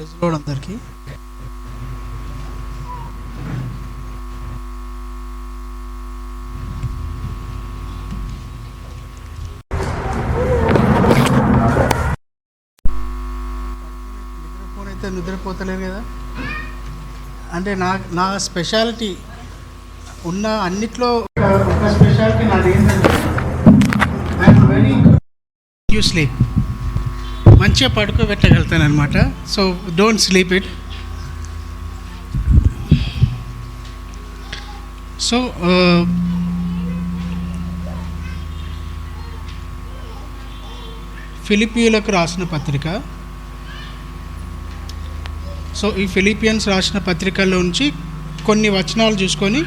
Praise load అందరికీ. నిద్రపోన్ అయితే నిద్రపోతలేరు కదా. అంటే నా స్పెషాలిటీ ఉన్న అన్నిట్లో ఒక స్పెషాలిటీ నాది ఏంటంటే ఐఎమ్ వెరీ యూ స్లీప్. మంచిగా పడుకోబెట్టగలుగుతాను అనమాట. So don't sleep it. So ఫిలిపియన్లకు రాసిన పత్రిక. సో ఈ ఫిలిపియన్స్ రాసిన పత్రికల్లో నుంచి కొన్ని వచనాలు చూసుకొని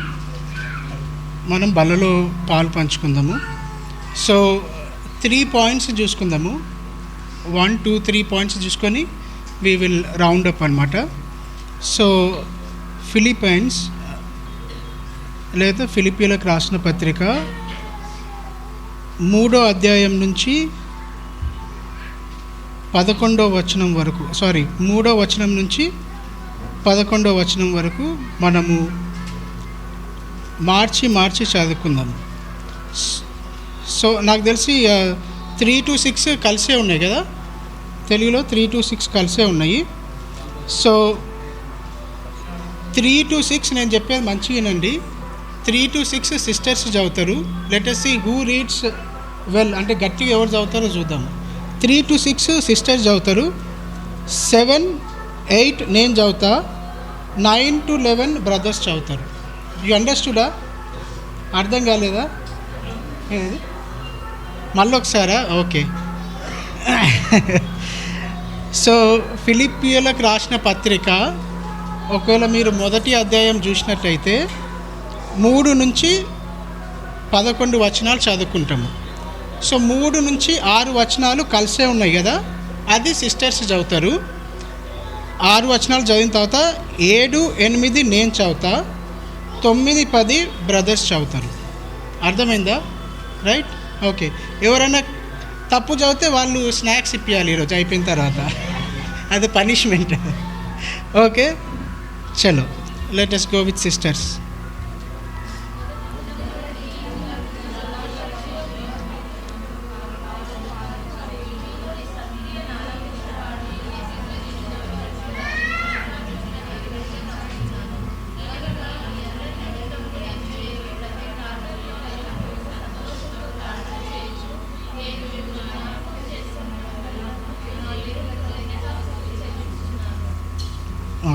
మనం బలలో పాలు పంచుకుందాము. సో 3 పాయింట్స్ చూసుకుందాము. 1, 2, 3 పాయింట్స్ చూసుకొని వీ విల్ రౌండ్ అప్ అనమాట. సో ఫిలిప్పైన్స్ లేదా ఫిలిపియన్లకు రాసిన పత్రిక 3వ అధ్యాయం నుంచి 11వ వచనం వరకు, 3వ వచనం నుంచి 11వ వచనం వరకు మనము మార్చి చదువుకుందాము. సో నాకు తెలిసి 3 to 6 కలిసే ఉన్నాయి కదా, తెలుగులో 3 to 6 కలిసే ఉన్నాయి. సో 3 to 6 నేను చెప్పేది మంచిగానండి. 3 to 6 సిస్టర్స్ చదువుతారు. Let us see who reads well, అంటే గట్టిగా ఎవరు చదువుతారో చూద్దాము. 3 to 6 సిస్టర్స్ చదువుతారు. 7, 8 నేను చదువుతా. 9 to 11 బ్రదర్స్ చదువుతారు. యూ అండర్స్టూడా? అర్థం కాలేదా? మళ్ళీ ఒకసారా? ఓకే. సో ఫిలిపియన్లకు రాసిన పత్రిక ఒకవేళ మీరు మొదటి అధ్యాయం చూసినట్టయితే 3 నుంచి 11 వచనాలు చదువుకుంటాము. సో 3 నుంచి 6 వచనాలు కలిసే ఉన్నాయి కదా, అది సిస్టర్స్ చదువుతారు. 6 వచనాలు చదివిన తర్వాత 7, 8 నేను చదువుతా. 9, 10 బ్రదర్స్ చదువుతారు. అర్థమైందా? రైట్? ఓకే. ఎవరైనా తప్పు చదివితే వాళ్ళు స్నాక్స్ ఇప్పించాలి ఈరోజు అయిపోయిన తర్వాత. అది పనిష్మెంట్. ఓకే, చలో let us go with sisters.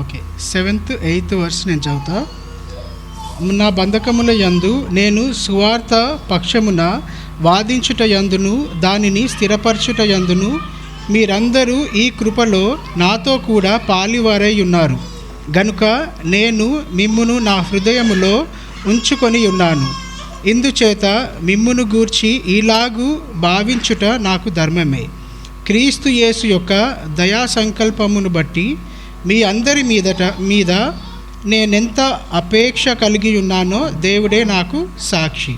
Okay, 7th, 8th verse నేను చదువుతా. నా బంధకముల యందు నేను సువార్త పక్షమున వాదించుట యందును దానిని స్థిరపరచుట యందును మీరందరూ ఈ కృపలో నాతో కూడా పాలివారై ఉన్నారు గనుక నేను మిమ్మును నా హృదయములో ఉంచుకొని ఉన్నాను. ఇందుచేత మిమ్మును గూర్చి ఇలాగు భావించుట నాకు ధర్మమే. క్రీస్తు యేసు యొక్క దయా సంకల్పమును బట్టి మీ అందరి మీద నేనెంత అపేక్ష కలిగి ఉన్నానో దేవుడే నాకు సాక్షి.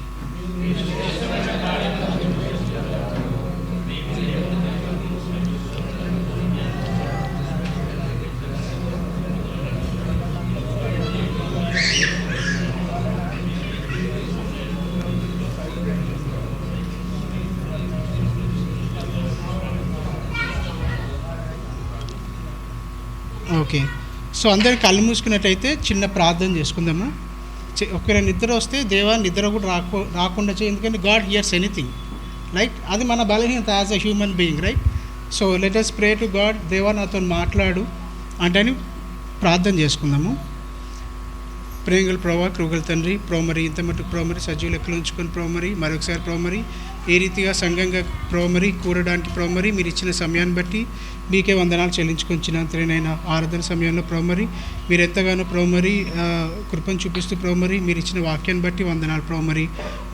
ఓకే, సో అందరు కళ్ళు మూసుకున్నట్టయితే చిన్న ప్రార్థన చేసుకుందాము. ఒకవేళ నిద్ర వస్తే దేవా నిద్ర కూడా రాకుండా చేయి, ఎందుకంటే గాడ్ హియర్స్ ఎనీథింగ్, రైట్? అది మన బలహీనత as a human being, right? So let us pray to God. దేవా నాతో మాట్లాడు అంటే ప్రార్థన చేసుకుందాము. ప్రేంగల్ ప్రభా, కృగల తండ్రి, ప్రోమరి ఇంత మటుకు ప్రోమరి సజీవ లెక్కలు ఉంచుకొని ప్రోమరి మరొకసారి ప్రోమరి ఈ రీతిగా సంఘంగా ప్రోమరి కూడడానికి ప్రోమరి మీరు ఇచ్చిన సమయాన్ని బట్టి మీకే వందనాలు చెల్లించుకొచ్చిన తండ్రినైనా ఆరాధన సమయంలో ప్రోమరి మీరు ఎంతగానో ప్రోమరి కృపను చూపిస్తూ ప్రోమరి మీరు ఇచ్చిన వాక్యాన్ని బట్టి వందనాలు ప్రోమరి.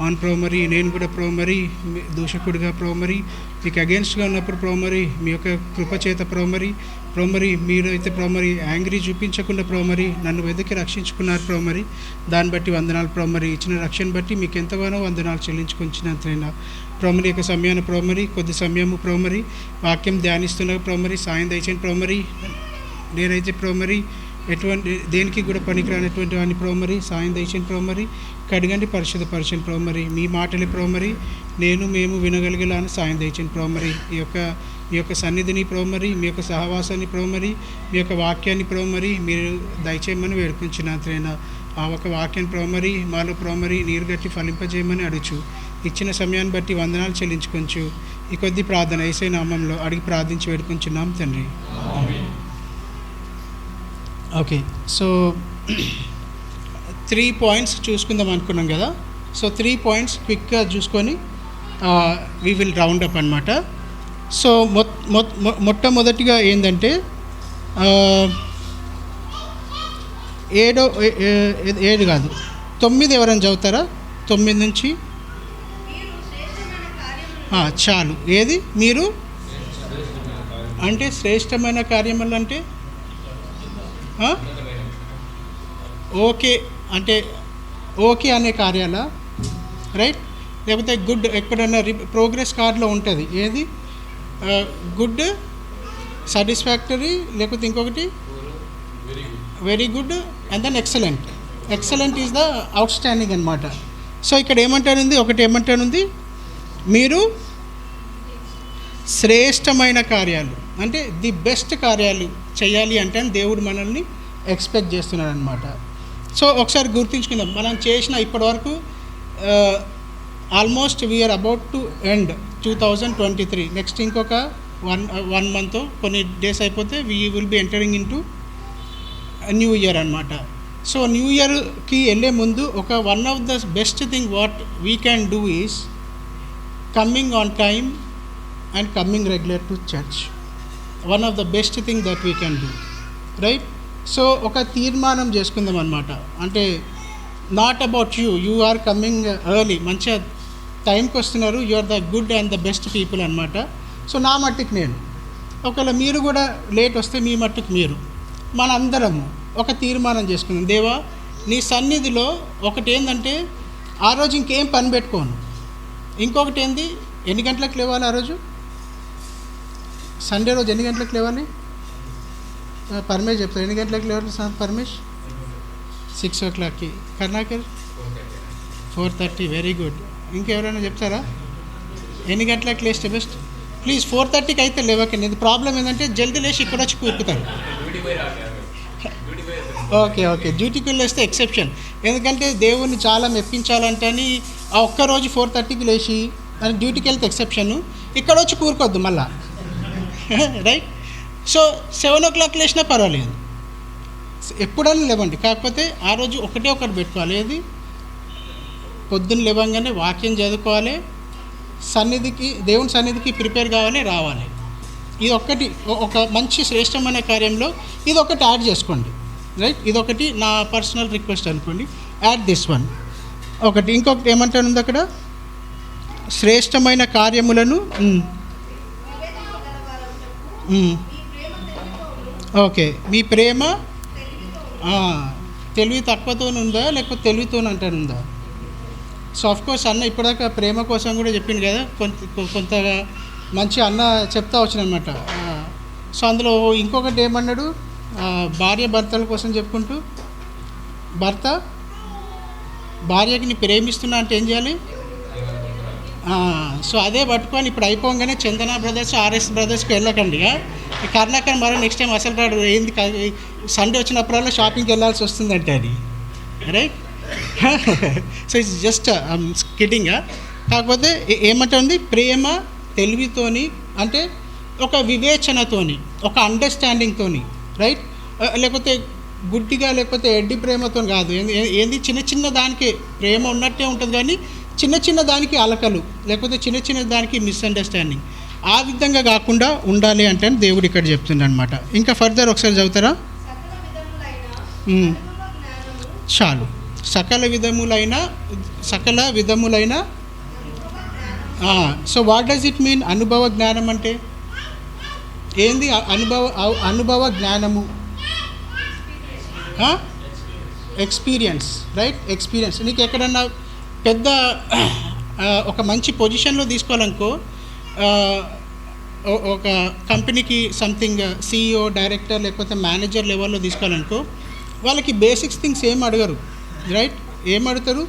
ఆన్ ప్రోమరి నేను కూడా ప్రోమరి దూషకుడిగా ప్రోమరి మీకు అగేన్స్ట్గా ఉన్నప్పుడు ప్రోమరి మీ యొక్క కృపచేత ప్రోమరి మీరు అయితే ప్రోమరి యాంగ్రీ చూపించకుండా ప్రోమరి నన్ను వెతికి రక్షించుకున్నారు ప్రోమరి. దాన్ని బట్టి వందనాలు ప్రోమరి. ఇచ్చిన రక్షణ బట్టి మీకు ఎంతగానో వందనాలు చెల్లించుకొచ్చినంతైనా ప్రోమరి యొక్క సమయాన్ని ప్రోమరి కొద్ది సమయము ప్రోమరి వాక్యం ధ్యానిస్తున్న ప్రోమరి సాయం దయచేయండి ప్రోమరి. నేనైతే ప్రోమరీ ఎటువంటి దేనికి కూడా పనికిరానటువంటి వాడిని ప్రోమరీ, సాయం దయచేయండి ప్రోమరీ, కడగండి పరిశుద్ధపరచండి ప్రోమరీ, మీ మాటలే ప్రోమరీ, మేము వినగలిగేలాని సాయం దయచేయండి ప్రోమరీ, మీ యొక్క సన్నిధిని ప్రోమరీ, మీ యొక్క సహవాసాన్ని ప్రోమరీ, మీ యొక్క వాక్యాన్ని ప్రోమరీ మీరు దయచేయమని వేడుకుంటున్నాను. ఆ ఒక వాక్యాన్ని ప్రోమరీ మాలో ప్రోమరీ నీరు గట్టి ఫలింపజేయమని అడుచు, ఇచ్చిన సమయాన్ని బట్టి వందనాలు చెల్లించుకొంచు. ఈ కొద్ది ప్రార్థన యేసయ్య నామంలో అడిగి ప్రార్థించి వేడుకుంటున్నాం తండ్రి. ఓకే, సో 3 పాయింట్స్ చూసుకుందాం అనుకున్నాం కదా. సో 3 పాయింట్స్ క్విక్గా చూసుకొని వీ విల్ రౌండ్ అప్ అనమాట. సో మొట్టమొదటిగా ఏంటంటే 7 కాదు 9 ఎవరైనా చదువుతారా? 9 నుంచి చాలు. ఏది మీరు అంటే శ్రేష్టమైన కార్యములు అంటే ఓకే అంటే ఓకే అనే కార్యాల, రైట్? లేకపోతే గుడ్ ఎక్కడన్నా ప్రోగ్రెస్ కార్డులో ఉంటుంది ఏది గుడ్, సాటిస్ఫాక్టరీ, లేకపోతే ఇంకొకటి very good and then excellent. Excellent is the outstanding అనమాట. సో ఇక్కడ ఏమంటానుంది, ఒకటి ఏమంటానుంది, మీరు శ్రేష్టమైన కార్యాలు అంటే ది బెస్ట్ కార్యాలు చేయాలి అంటే దేవుడు మనల్ని ఎక్స్పెక్ట్ చేస్తున్నాడు అనమాట. సో ఒకసారి గుర్తుంచుకుందాం, మనం చేసిన ఇప్పటివరకు almost we're about to end 2023. Next ఇంకొక వన్ మంత్ కొన్ని డేస్ అయిపోతే we will be entering into new year అనమాట. సో న్యూ ఇయర్కి వెళ్ళే ముందు one of the best thing what we can do is coming on time and coming regular to church. One of the best thing that we can do, right? So ఒక తీర్మానం చేసుకుందాం అనమాట. అంటే not about you are coming early, మంచిగా టైంకి వస్తున్నారు, you are the good and the best people అనమాట. So నా మట్టుకు నేను, ఒకవేళ మీరు కూడా లేట్ వస్తే మీ మట్టుకు మీరు, మనందరము ఒక తీర్మానం చేసుకుందాం. దేవా నీ సన్నిధిలో ఒకటి ఏంటంటే ఆ రోజు ఇంకేం పని పెట్టుకోను. ఇంకొకటి ఏంది, ఎన్ని గంటలకు లేవాలి ఆ రోజు? సండే రోజు ఎన్ని గంటలకు లేవాలి? పరమేష్ చెప్తారు ఎన్ని గంటలకు లేవాలి సార్? పరమేష్ 6 o'clockకి. కర్ణాకర్ 4:30. Very good. ఇంకెవరైనా చెప్తారా ఎన్ని గంటలకు లేస్తే బెస్ట్? ప్లీజ్ 4:30కి అయితే లేవకండి. ఇది ప్రాబ్లం ఏంటంటే జల్దీ లేచి ఇక్కడ వచ్చి కూర్పుతారు. ఓకే డ్యూటీకి వెళ్ళేస్తే ఎక్సెప్షన్, ఎందుకంటే దేవుణ్ణి చాలా మెప్పించాలంటే అని ఆ ఒక్కరోజు 4:30కి లేచి అని డ్యూటీకి వెళ్తే ఎక్సెప్షను, ఇక్కడ వచ్చి కూరుకోవద్దు మళ్ళా, రైట్? సో 7 o'clock లేచినా పర్వాలేదు, ఎప్పుడైనా లేవండి. కాకపోతే ఆ రోజు ఒకటి పెట్టుకోవాలి. ఏది? పొద్దున్న లేవంగానే వాక్యం చదువుకోవాలి, సన్నిధికి దేవుని సన్నిధికి ప్రిపేర్ కావాలి, రావాలి. ఇది ఒక్కటి ఒక మంచి శ్రేష్టమైన కార్యంలో ఇది ఒకటి యాడ్ చేసుకోండి, రైట్? ఇదొకటి నా పర్సనల్ రిక్వెస్ట్ అనుకోండి, యాడ్ దిస్ వన్. ఒకటి ఇంకొకటి ఏమంటానుంది అక్కడ, శ్రేష్టమైన కార్యములను ఓకే మీ ప్రేమ తెలివి తక్కువతో ఉందా లేకపోతే తెలివితో అంటానుందా? సో ఆఫ్కోర్స్ అన్న ఇప్పటిదాకా ప్రేమ కోసం కూడా చెప్పింది కదా, కొంత మంచి అన్న చెప్తా వచ్చినమాట. సో అందులో ఇంకొకటి ఏమన్నాడు, భార్య భర్తల కోసం చెప్పుకుంటూ, భర్త భార్యకి నీ ప్రేమిస్తున్నా అంటే ఏం చేయాలి? సో అదే పట్టుకొని ఇప్పుడు అయిపోగానే చందన బ్రదర్స్ ఆర్ఎస్ బ్రదర్స్కి వెళ్ళకండి. కర్ణాకర్ మరో నెక్స్ట్ టైం అసలు రాడు, ఏంది సండే వచ్చినప్పుడల్లా షాపింగ్కి వెళ్ళాల్సి వస్తుందంటే అది, right? So it's just kidding. కాకపోతే ఏమంటుంది, ప్రేమ తెలివితోని అంటే ఒక వివేచనతోని, ఒక అండర్స్టాండింగ్తోని, రైట్? లేకపోతే గుడ్డిగా లేకపోతే ఎడ్డి ప్రేమతో కాదు. ఏంది చిన్న చిన్న దానికి ప్రేమ ఉన్నట్టే ఉంటుంది, కానీ చిన్న చిన్న దానికి అలకలు లేకపోతే చిన్న చిన్న దానికి మిస్అండర్స్టాండింగ్, ఆ విధంగా కాకుండా ఉండాలి అంటే దేవుడు ఇక్కడ చెప్తుండ అనమాట. ఇంకా ఫర్దర్ ఒకసారి చదువుతారా? చాలు. సకల విధములైన so what does it mean? అనుభవ జ్ఞానం అంటే ఏంది? అనుభవ జ్ఞానము, ఎక్స్పీరియన్స్, రైట్? ఎక్స్పీరియన్స్. నీకు ఎక్కడన్నా పెద్ద ఒక మంచి పొజిషన్లో తీసుకోవాలనుకో, ఒక కంపెనీకి సంథింగ్ CEO, డైరెక్టర్ లేకపోతే మేనేజర్ లెవెల్లో తీసుకోవాలనుకో, వాళ్ళకి బేసిక్స్ థింగ్స్ ఏం అడగరు, రైట్? ఏం అడుగుతారు?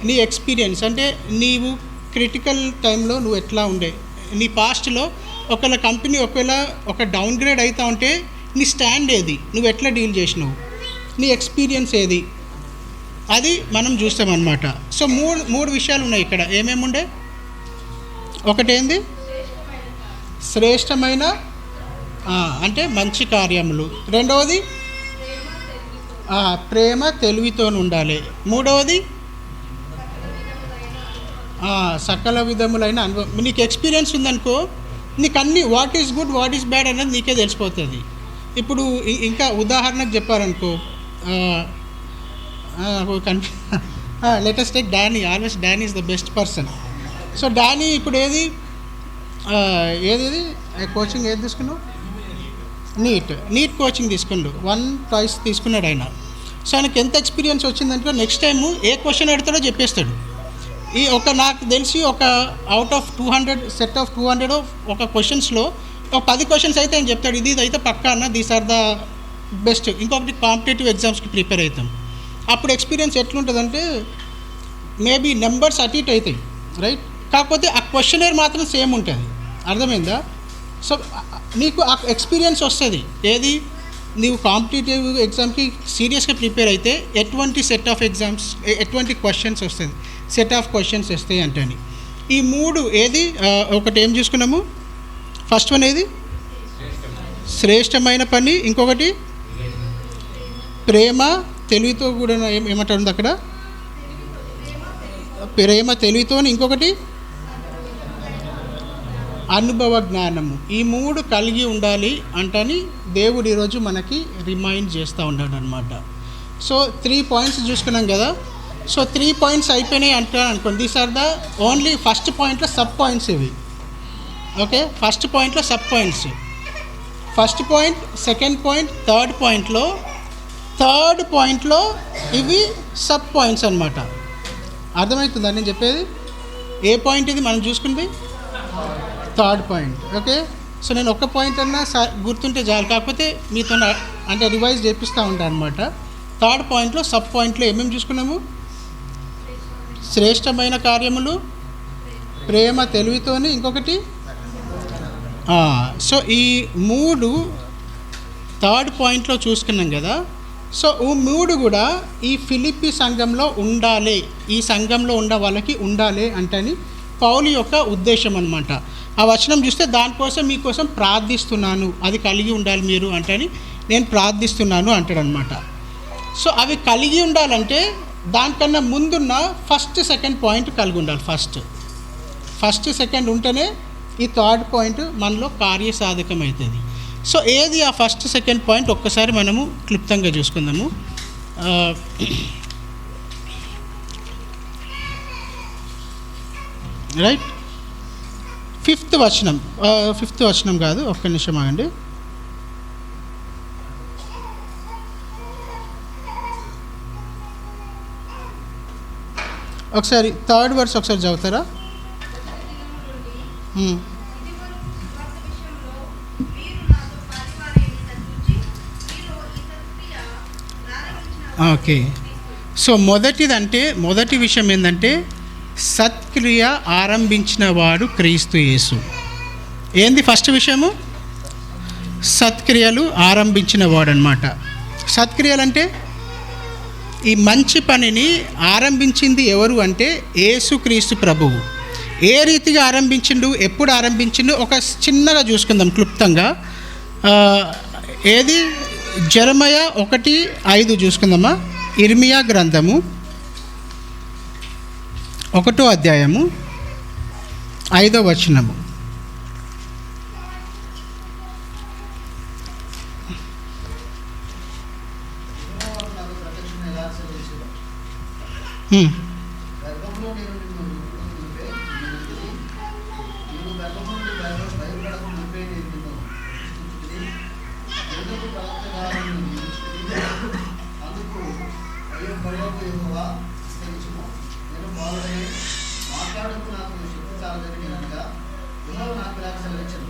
నీ ఎక్స్పీరియన్స్, అంటే నీవు క్రిటికల్ టైంలో నువ్వు ఎట్లా ఉండే, నీ పాస్ట్లో ఒకవేళ కంపెనీ ఒకవేళ ఒక డౌన్ గ్రేడ్ అవుతా ఉంటే నీ స్టాండ్ ఏది, నువ్వు ఎట్లా డీల్ చేసినావు, నీ ఎక్స్పీరియన్స్ ఏది, అది మనం చూస్తామన్నమాట. సో మూడు విషయాలు ఉన్నాయి ఇక్కడ. ఏమేమి ఉండే? ఒకటేంది? శ్రేష్టమైన అంటే మంచి కార్యములు. రెండవది ప్రేమ తెలివితో ఉండాలి. మూడవది సకల విధములైన అనుభవం. నీకు ఎక్స్పీరియన్స్ ఉందనుకో, నీకు అన్ని what is good what is bad అనేది నీకే తెలిసిపోతుంది. ఇప్పుడు ఇంకా ఉదాహరణకు చెప్పారనుకో, latest take Danny. Always Danny is the best person. So Danny ఇప్పుడు ఏది కోచింగ్ ఏది తీసుకున్నావు? నీట్ కోచింగ్ తీసుకుండు. 1 twice తీసుకున్నాడు ఆయన. సో ఆయనకి ఎంత ఎక్స్పీరియన్స్ వచ్చిందంటే నెక్స్ట్ టైము ఏ క్వశ్చన్ అడుగుతాడో చెప్పేస్తాడు. నాకు తెలిసి ఒక అవుట్ ఆఫ్ 200 సెట్ ఆఫ్ 200 ఒక క్వశ్చన్స్లో ఒక 10 క్వశ్చన్స్ అయితే ఆయన చెప్తాడు, ఇది అయితే పక్కా అన్న, దీస్ ఆర్ ద బెస్ట్. ఇంకొకటి కాంపిటేటివ్ ఎగ్జామ్స్కి ప్రిపేర్ అవుతాం. అప్పుడు ఎక్స్పీరియన్స్ ఎట్లుంటుందంటే మేబీ నెంబర్స్ అటు ఇటు అవుతాయి, రైట్? కాకపోతే ఆ క్వశ్చనర్ మాత్రం సేమ్ ఉంటుంది. అర్థమైందా? సో నీకు ఆ ఎక్స్పీరియన్స్ వస్తుంది. ఏది? నీవు కాంపిటేటివ్ ఎగ్జామ్కి సీరియస్గా ప్రిపేర్ అయితే ఎటువంటి సెట్ ఆఫ్ ఎగ్జామ్స్, ఎటువంటి క్వశ్చన్స్ వస్తుంది, సెట్ ఆఫ్ క్వశ్చన్స్ వస్తాయి అంటని. ఈ మూడు ఏది? ఒకటి ఏం చూసుకున్నాము? ఫస్ట్ వన్ ఏది? శ్రేష్టమైన పని. ఇంకొకటి ప్రేమ తెలివితో కూడా ఏమంటారు అక్కడ? ప్రేమ తెలివితో. ఇంకొకటి అనుభవ జ్ఞానము. ఈ మూడు కలిగి ఉండాలి అంటని దేవుడు ఈరోజు మనకి రిమైండ్ చేస్తూ ఉన్నాడు అనమాట. సో 3 points చూసుకున్నాం కదా. సో 3 points అయిపోయినాయి అంటాను అనుకోండి. These are the only first పాయింట్లో సబ్ పాయింట్స్ ఇవి. ఓకే, ఫస్ట్ పాయింట్లో sub points. First point, second point, third పాయింట్లో ఇవి సబ్ పాయింట్స్ అనమాట. అర్థమవుతుందా నేను చెప్పేది? ఏ పాయింట్ ఇది మనం చూసుకుంది? Third point. ఓకే, సో నేను ఒక్క పాయింట్ అన్నా గుర్తుంటే చాలు, కాకపోతే మీతో అంటే రివైజ్ చేపిస్తూ ఉంటాను అనమాట. థర్డ్ పాయింట్లో సబ్ పాయింట్లో ఏమేమి చూసుకున్నాము? శ్రేష్టమైన కార్యములు, ప్రేమ తెలివితోని, ఇంకొకటి సో ఈ మూడు థర్డ్ పాయింట్లో చూసుకున్నాం కదా. సో ఈ మూడు కూడా ఈ ఫిలిప్పీ సంఘంలో ఉండాలి, ఈ సంఘంలో ఉన్న వాళ్ళకి ఉండాలి అంటని పౌలు యొక్క ఉద్దేశం అనమాట. ఆ వచనం చూస్తే దానికోసం మీకోసం ప్రార్థిస్తున్నాను, అది కలిగి ఉండాలి మీరు అంటని నేను ప్రార్థిస్తున్నాను అంటాడనమాట. సో అవి కలిగి ఉండాలంటే దానికన్నా ముందున్న ఫస్ట్ సెకండ్ పాయింట్ కలిగి ఉండాలి. ఫస్ట్ సెకండ్ ఉంటేనే ఈ థర్డ్ పాయింట్ మనలో కార్యసాధకం అవుతుంది. సో ఏది ఆ ఫస్ట్ సెకండ్ పాయింట్ ఒక్కసారి మనము క్లుప్తంగా చూసుకుందాము. రైట్, 5th వచనం కాదు, ఒక్క నిమిషం ఆగండి. ఒకసారి 3rd verse ఒకసారి చదువుతారా? ఓకే, సో మొదటి విషయం ఏంటంటే సత్క్రియ ఆరంభించిన వాడు క్రీస్తు యేసు. ఏంది ఫస్ట్ విషయము? సత్క్రియలు ఆరంభించిన వాడు అనమాట. సత్క్రియలు అంటే ఈ మంచి పనిని ఆరంభించింది ఎవరు అంటే యేసుక్రీస్తు ప్రభువు. ఏ రీతిగా ఆరంభించిండు, ఎప్పుడు ఆరంభించిండు ఒక చిన్నగా చూసుకుందాం క్లుప్తంగా. ఏది? జెరమయా 1:5 చూసుకుందామా. ఇర్మియా గ్రంథము 1వ అధ్యాయము 5వ వచనము. మాట్లాడుతూ నాకు శక్తి చాలా జరిగినగా నాకు సెలవించను.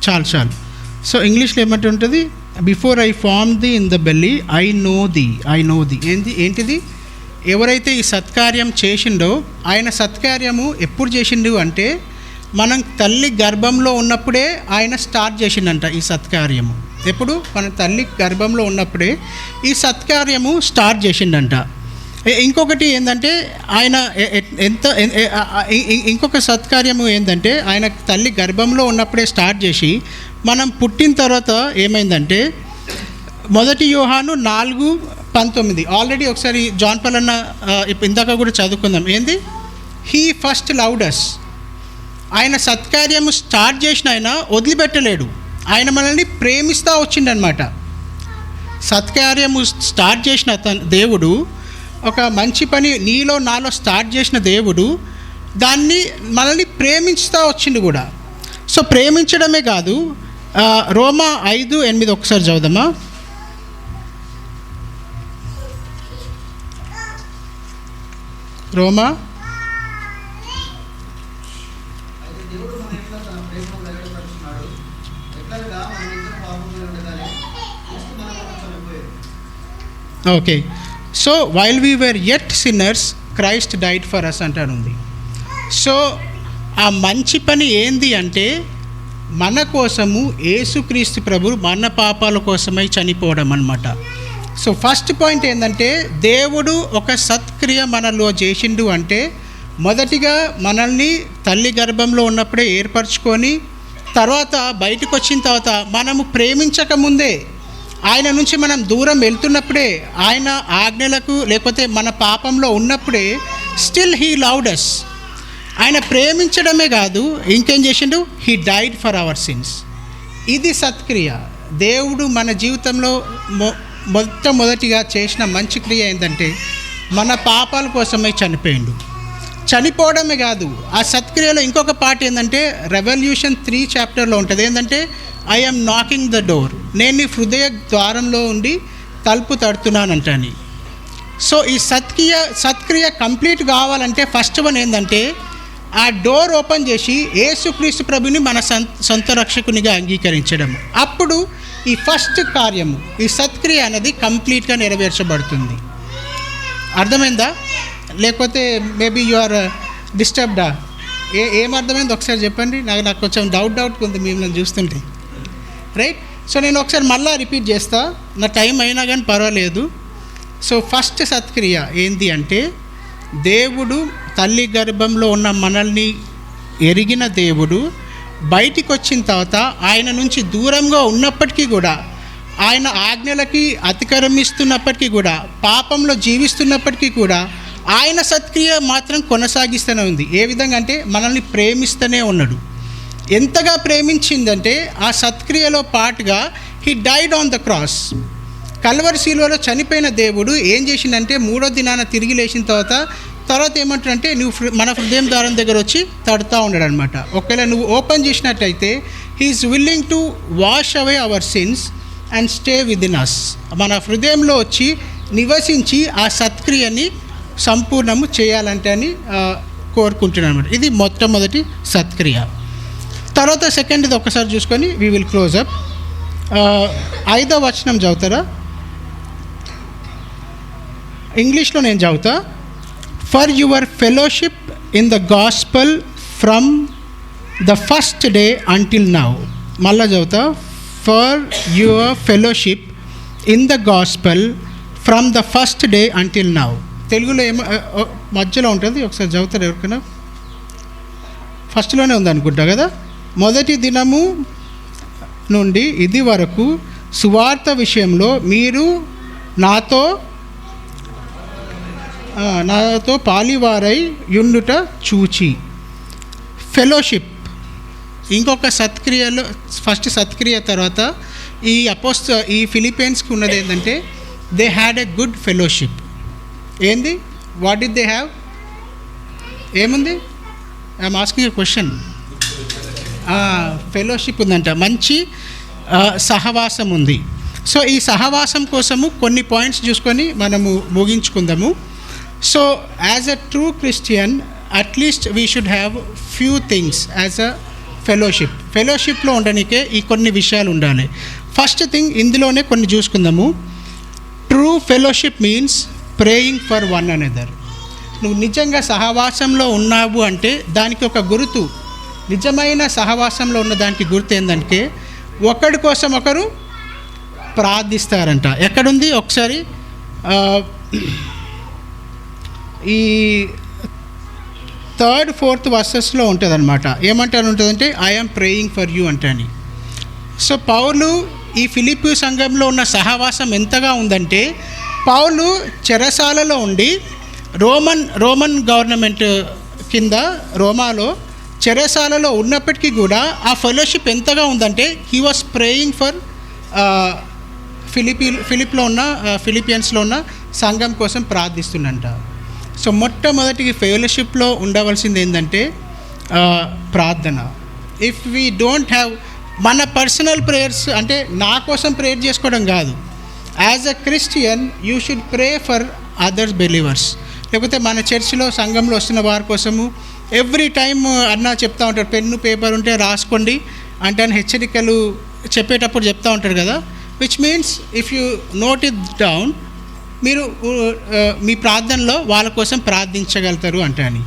చాలు చాలు. సో ఇంగ్లీష్లో ఏమంటే ఉంటుంది, before I form thee in the belly I know thee. ఏంటిది? ఎవరైతే ఈ సత్కార్యం చేసిండో ఆయన సత్కార్యము ఎప్పుడు చేసిండు అంటే మనం తల్లి గర్భంలో ఉన్నప్పుడే ఆయన స్టార్ట్ చేసిండంట ఈ సత్కార్యము. ఎప్పుడు? మన తల్లి గర్భంలో ఉన్నప్పుడే ఈ సత్కార్యము స్టార్ట్ చేసిండంట. ఇంకొకటి ఏంటంటే ఆయన ఇంకొక సత్కార్యము ఏంటంటే ఆయన తల్లి గర్భంలో ఉన్నప్పుడే స్టార్ట్ చేసి మనం పుట్టిన తర్వాత ఏమైందంటే 1 యోహాను 4:19 ఆల్రెడీ ఒకసారి జాన్ పాల్ అన్న ఇందాక కూడా చదువుకుందాం. ఏంది? He first loved us. ఆయన సత్కార్యము స్టార్ట్ చేసిన ఆయన వదిలిపెట్టలేడు, ఆయన మనల్ని ప్రేమిస్తూ వచ్చిండనమాట. సత్కార్యము స్టార్ట్ చేసిన దేవుడు, ఒక మంచి పని నీలో నాలో స్టార్ట్ చేసిన దేవుడు దాన్ని మనల్ని ప్రేమించుతూ వచ్చిండు కూడా. సో ప్రేమించడమే కాదు, రోమా 5:8 ఒకసారి చదువుదామా. రోమా okay. So while we were yet sinners Christ died for us అంటానుంది. సో ఆ మంచి పని ఏంది అంటే మన కోసము యేసుక్రీస్తు ప్రభు మన పాపాల కోసమై చనిపోవడం అన్నమాట. సో ఫస్ట్ పాయింట్ ఏంటంటే దేవుడు ఒక సత్క్రియ మనలో చేసిండు అంటే మొదటిగా మనల్ని తల్లి గర్భంలో ఉన్నప్పుడే ఏర్పరచుకొని తర్వాత బయటకు వచ్చిన తర్వాత మనము ప్రేమించకముందే ఆయన నుంచి మనం దూరం వెళ్తున్నప్పుడే ఆయన ఆజ్ఞలకు లేకపోతే మన పాపంలో ఉన్నప్పుడే స్టిల్ హీ లవ్డ్ అస్. ఆయన ప్రేమించడమే కాదు ఇంకేం చేసిండు, he died for our sins. ఇది సత్క్రియ. దేవుడు మన జీవితంలో మొట్టమొదటిగా చేసిన మంచి క్రియ ఏంటంటే మన పాపాల కోసమై చనిపోయిండు. చనిపోవడమే కాదు, ఆ సత్క్రియలో ఇంకొక పార్ట్ ఏంటంటే రెవల్యూషన్ 3 చాప్టర్లో ఉంటుంది. ఏంటంటే I am knocking the door, నేను నీ హృదయ ద్వారంలో ఉండి తలుపు తడుతున్నానంటని. సో ఈ సత్క్రియ కంప్లీట్ కావాలంటే ఫస్ట్ వన్ ఏంటంటే ఆ డోర్ ఓపెన్ చేసి యేసుక్రీస్తు ప్రభుని మన సొంత రక్షకునిగా అంగీకరించడం. అప్పుడు ఈ ఫస్ట్ కార్యము, ఈ సత్క్రియ అనేది కంప్లీట్గా నెరవేర్చబడుతుంది. అర్థమైందా? లేకపోతే మేబీ యు ఆర్ డిస్టర్బ్డా? ఏమర్థమైంది ఒకసారి చెప్పండి. నాకు కొంచెం డౌట్ ఉంది మిమ్మల్ని చూస్తుంటే. రైట్? సో నేను ఒకసారి మళ్ళీ రిపీట్ చేస్తా, నా టైం అయినా కానీ పర్వాలేదు. సో ఫస్ట్ సత్క్రియ ఏంటి అంటే దేవుడు తల్లి గర్భంలో ఉన్న మనల్ని ఎరిగిన దేవుడు బయటికి వచ్చిన తర్వాత ఆయన నుంచి దూరంగా ఉన్నప్పటికీ కూడా, ఆయన ఆజ్ఞలకి అతిక్రమిస్తున్నప్పటికీ కూడా, పాపంలో జీవిస్తున్నప్పటికీ కూడా ఆయన సత్క్రియ మాత్రం కొనసాగిస్తూనే ఉంది. ఏ విధంగా అంటే మనల్ని ప్రేమిస్తూనే ఉన్నాడు. ఎంతగా ప్రేమించిందంటే ఆ సత్క్రియలో పాటుగా he died on the cross. Calvary శిలువలో చనిపోయిన దేవుడు ఏం చేసిందంటే 3వ దినాన తిరిగి లేచిన తర్వాత ఏమంటాడంటే నువ్వు మన హృదయం ద్వారం దగ్గర వచ్చి తడుతూ ఉన్నాడు అనమాట. ఒకవేళ నువ్వు ఓపెన్ చేసినట్టయితే he is willing to wash away our sins and stay with in us. మన హృదయంలో వచ్చి నివసించి ఆ సత్క్రియని సంపూర్ణము చేయాలంటే అని కోరుకుంటున్నాను అనమాట. ఇది మొట్టమొదటి సత్క్రియ. తర్వాత సెకండ్ది ఒకసారి చూసుకొని వీ విల్ క్లోజ్ అప్. 5వ వచనం చదువుతారా? ఇంగ్లీష్లో నేను చదువుతా. For your fellowship in the gospel from the first day until now. మళ్ళా చదువుతా. For your fellowship in the gospel from the first day until now. తెలుగులో ఏమో మధ్యలో ఉంటుంది, ఒకసారి చదువుతారు ఎవరికైనా? ఫస్ట్లోనే ఉందనుకుంటా కదా. మొదటి దినము నుండి ఇది వరకు సువార్త విషయంలో మీరు నాతో పాలివారై యుండుట చూచి. ఫెలోషిప్ ఇంకొక సత్క్రియలో ఫస్ట్ సత్క్రియ తర్వాత ఈ ఫిలిపైన్స్కి ఉన్నది ఏంటంటే they had a good fellowship. ఏంది? What did they have? ఏముంది? I'm asking a question. Fellowship ఉందంట, మంచి సహవాసం ఉంది. సో ఈ సహవాసం కోసము కొన్ని పాయింట్స్ చూసుకొని మనము ముగించుకుందాము. So as a true Christian at least we should have few things as a ఫెలోషిప్లో ఉండడానికే ఈ కొన్ని విషయాలు ఉండాలి. ఫస్ట్ థింగ్ ఇందులోనే కొన్ని చూసుకుందాము. True fellowship means praying for one another. నువ్వు నిజంగా సహవాసంలో ఉన్నావు అంటే దానికి ఒక గుర్తు, నిజమైన సహవాసంలో ఉన్న దానికి గుర్తు ఏంటంటే ఒకరి కోసం ఒకరు ప్రార్థిస్తారంట. ఎక్కడుంది ఒకసారి ఈ 3rd 4th వర్సెస్లో ఉంటుంది అనమాట. ఏమంటారు ఉంటుందంటే ఐఎమ్ ప్రేయింగ్ ఫర్ యూ అంటని. సో పౌలు ఈ ఫిలిప్పీ సంఘంలో ఉన్న సహవాసం ఎంతగా ఉందంటే పౌలు చెరసాలలో ఉండి రోమన్ గవర్నమెంట్ కింద రోమాలో చెరసాలలో ఉన్నప్పటికీ కూడా ఆ ఫెలోషిప్ ఎంతగా ఉందంటే హీ వాస్ ప్రేయింగ్ ఫర్ ఫిలిపియన్స్లో ఉన్న సంఘం కోసం ప్రార్థిస్తుందంట. సో మొట్టమొదటికి ఫెలోషిప్లో ఉండవలసింది ఏంటంటే ప్రార్థన. ఇఫ్ వీ డోంట్ హ్యావ్ మన పర్సనల్ ప్రేయర్స్ అంటే నా కోసం ప్రేయర్ చేసుకోవడం కాదు. As a Christian you should pray for others believers. లేకపోతే మన చర్చిలో సంఘంలో వస్తున్న వారి కోసము ఎవ్రీ టైమ్ అన్న చెప్తూ ఉంటారు, పెన్ను పేపర్ ఉంటే రాసుకోండి అంటే హెచ్చరికలు చెప్పేటప్పుడు చెప్తూ ఉంటారు కదా. Which means if you note it down మీరు మీ ప్రార్థనలో వాళ్ళ కోసం ప్రార్థించగలుగుతారు అంటే అని.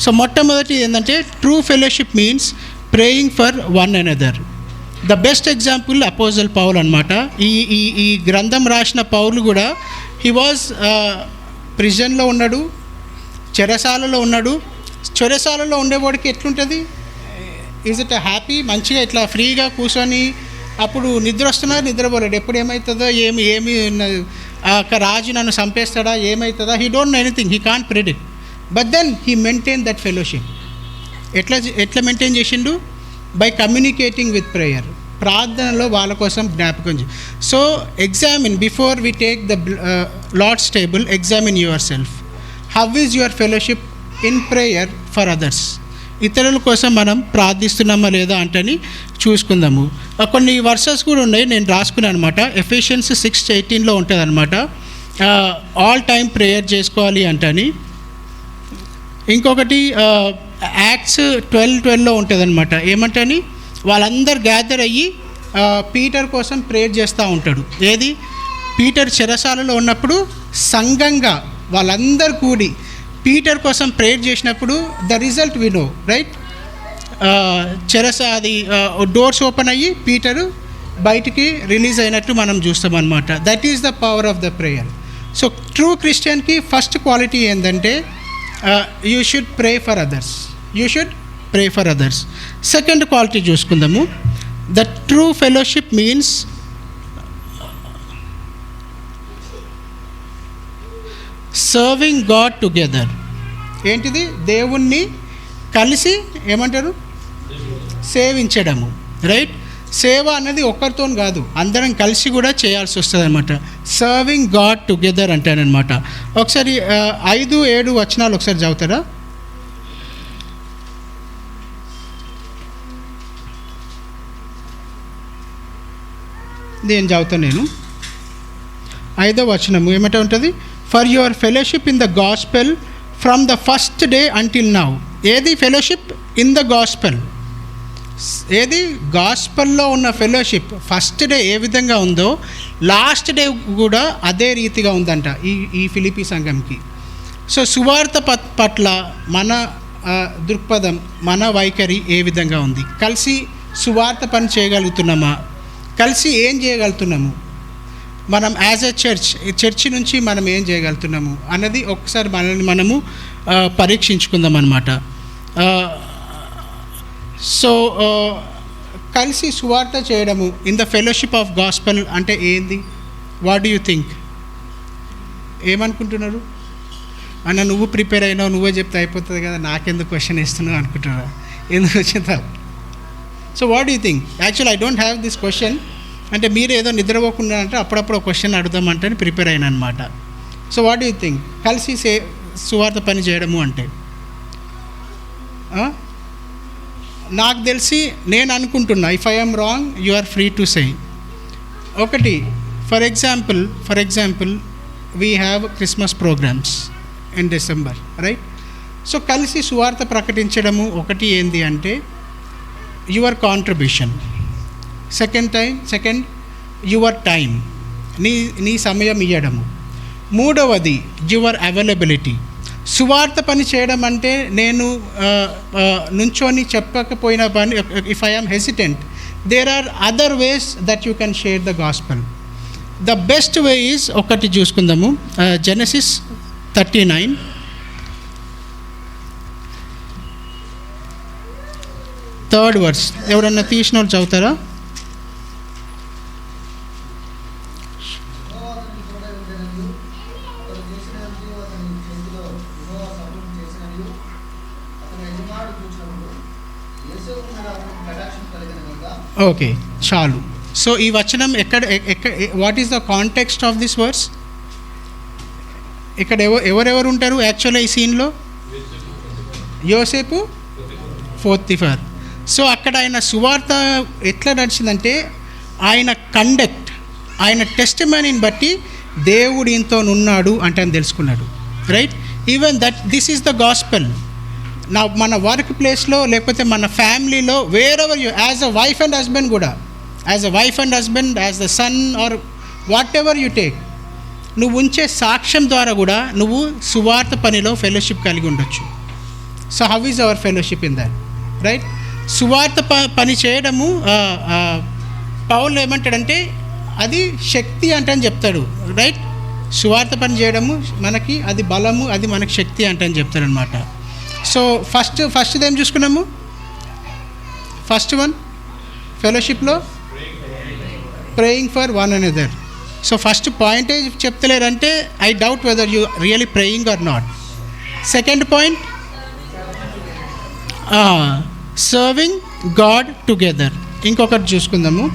సో మొట్టమొదటి ఏంటంటే true fellowship means praying for one another. The best example apostle Paul అనమాట. ఈ గ్రంథం రాసిన పౌలు కూడా హీ వాజ్ ప్రిజన్లో ఉన్నాడు, చెరసాలలో ఉన్నాడు. చెరసాలలో ఉండేవాడికి ఎట్లుంటుంది? Is it happy? మంచిగా ఇట్లా ఫ్రీగా కూర్చొని అప్పుడు నిద్ర వస్తున్నారు, నిద్రపోలేడు. ఎప్పుడు ఏమవుతుందో ఏమి రాజు నన్ను చంపేస్తాడా, ఏమవుతుందా, he don't know anything, he can't predict. But then he maintain that fellowship. ఎట్లా మెయింటైన్ చేసిండు? By communicating with prayer. ప్రార్థనలో వాళ్ళ కోసం జ్ఞాపకం చేయి. So examine before we take the lord's table, examine yourself. How is your fellowship in prayer for others? ఇతరుల కోసం మనం ప్రార్థిస్తున్నామా లేదా అంటని చూసుకుందాము. కొన్ని వర్సెస్ కూడా ఉన్నాయి, నేను రాసుకున్నాను అనమాట. ఎఫెషియన్స్ 6:18 ఉంటుంది అనమాట. ఆల్ టైమ్ ప్రేయర్ చేసుకోవాలి అంటని. ఇంకొకటి యాక్ట్స్ 12:12 ఉంటుంది అనమాట. ఏమంటని వాళ్ళందరూ గ్యాదర్ అయ్యి పీటర్ కోసం ప్రేయర్ చేస్తూ ఉంటాడు. ఏది? పీటర్ చెరసాలలో ఉన్నప్పుడు సంఘంగా వాళ్ళందరూ కూడి పీటర్ కోసం ప్రేయర్ చేసినప్పుడు the result we know, right? అది డోర్స్ ఓపెన్ అయ్యి పీటరు బయటికి రిలీజ్ అయినట్టు మనం చూస్తాం అనమాట. That is the power of the prayer. So true క్రిస్టియన్కి ఫస్ట్ క్వాలిటీ ఏంటంటే you should pray for others. Second quality చూసుకుందాము. The true fellowship means serving God together. ఏంటిది? దేవుణ్ణి కలిసి ఏమంటారు? సేవించడము, రైట్? సేవ అన్నది ఒక్కరితో కాదు, అందరం కలిసి కూడా చేయాల్సి వస్తుంది అనమాట. సర్వింగ్ గాడ్ టుగెదర్ అంటానమాట. ఒకసారి 5-7 వచనాలు ఒకసారి చదువుతారా? నేను చదువుతాను. నేను 5వ వచనము ఏమంటే ఉంటుంది? For your fellowship in the gospel from the first day until now. ఏది ఫెలోషిప్? In the gospel. ఏది? గాస్పెల్లో ఉన్న ఫెలోషిప్ ఫస్ట్ డే ఏ విధంగా ఉందో లాస్ట్ డే కూడా అదే రీతిగా ఉందంట ఈ ఫిలిప్పీ సంఘంకి. సో సువార్త పట్ల మన దృక్పథం, మన వైఖరి ఏ విధంగా ఉంది? కలిసి సువార్త పని చేయగలుగుతున్నామా? కలిసి ఏం చేయగలుగుతున్నాము? మనం యాజ్ ఎ చర్చ్ నుంచి మనం ఏం చేయగలుగుతున్నాము అన్నది ఒకసారి మనల్ని మనము పరీక్షించుకుందాం అన్నమాట. సో కలిసి సువార్త చేయడము in the fellowship of gospel అంటే ఏంది? What do you think? ఏమనుకుంటున్నారు? అన్న నువ్వు ప్రిపేర్ అయినావు, నువ్వే చెప్తే అయిపోతుంది కదా, నాకెందుకు క్వశ్చన్ ఇస్తున్నావు అనుకుంటున్నారా? ఎందుకు వచ్చిందా? So what do you think? Actual I don't have this question. అంటే మీరు ఏదో నిద్రపోకుండా అంటే అప్పుడప్పుడు ఒక క్వశ్చన్ అడుగుదామంటే ప్రిపేర్ అయినా అనమాట. So what do you think? కలిసి సువార్త పని చేయడము అంటే నాకు తెలిసి నేను అనుకుంటున్నా, if I am wrong you are free to say. ఒకటి, for example we have Christmas programs in December, right? So కలిసి సువార్త ప్రకటించడము ఒకటి ఏంది అంటే your contribution, second your time, నీ సమయం ఇవ్వడము. మూడవది యువర్ అవైలబిలిటీ. సువార్త పని చేయడం అంటే నేను నుంచొని చెప్పకపోయిన పని, if I am hesitant, there are other ways that you can share the gospel. The best way is ఒకటి చూసుకుందాము, జెనసిస్ 39 3rd verse. ఎవరన్నా తీసిన వాళ్ళు చదువుతారా? ఓకే, చాలు. సో ఈ వచనం ఎక్కడ what is the context of this verse? ఇక్కడ ఎవరెవరు ఉంటారు యాక్చువల్గా ఈ సీన్లో? యోసేపు, పోతిఫర్. సో అక్కడ ఆయన సువార్త ఎట్లా నడిచిందంటే ఆయన కండక్ట్, ఆయన టెస్టిమనీని బట్టి దేవుడు ఇంతో ఉన్నాడు అంటే అని తెలుసుకున్నాడు. Right? Even that this is the gospel. నా మన వర్క్ ప్లేస్లో లేకపోతే మన ఫ్యామిలీలో wherever you, as a wife and husband కూడా, as a wife and husband, as the son or whatever you take, నువ్వు ఉంచే సాక్ష్యం ద్వారా కూడా నువ్వు సువార్త పనిలో ఫెలోషిప్ కలిగి ఉండొచ్చు. So how is our fellowship in that? Right? సువార్త పని చేయడము పౌలు ఏమంటాడంటే అది శక్తి అంటే అని చెప్తాడు. రైట్? సువార్త పని చేయడము మనకి అది బలము, అది మనకి శక్తి అంటే అని చెప్తాడు అనమాట. సో ఫస్ట్ ఏం చూసుకున్నాము? ఫస్ట్ వన్ ఫెలోషిప్లో praying for one another. So first పాయింటే చెప్తలేరంటే I doubt whether you really praying or not. Second point serving God together. ఇంకొకటి చూసుకుందాము.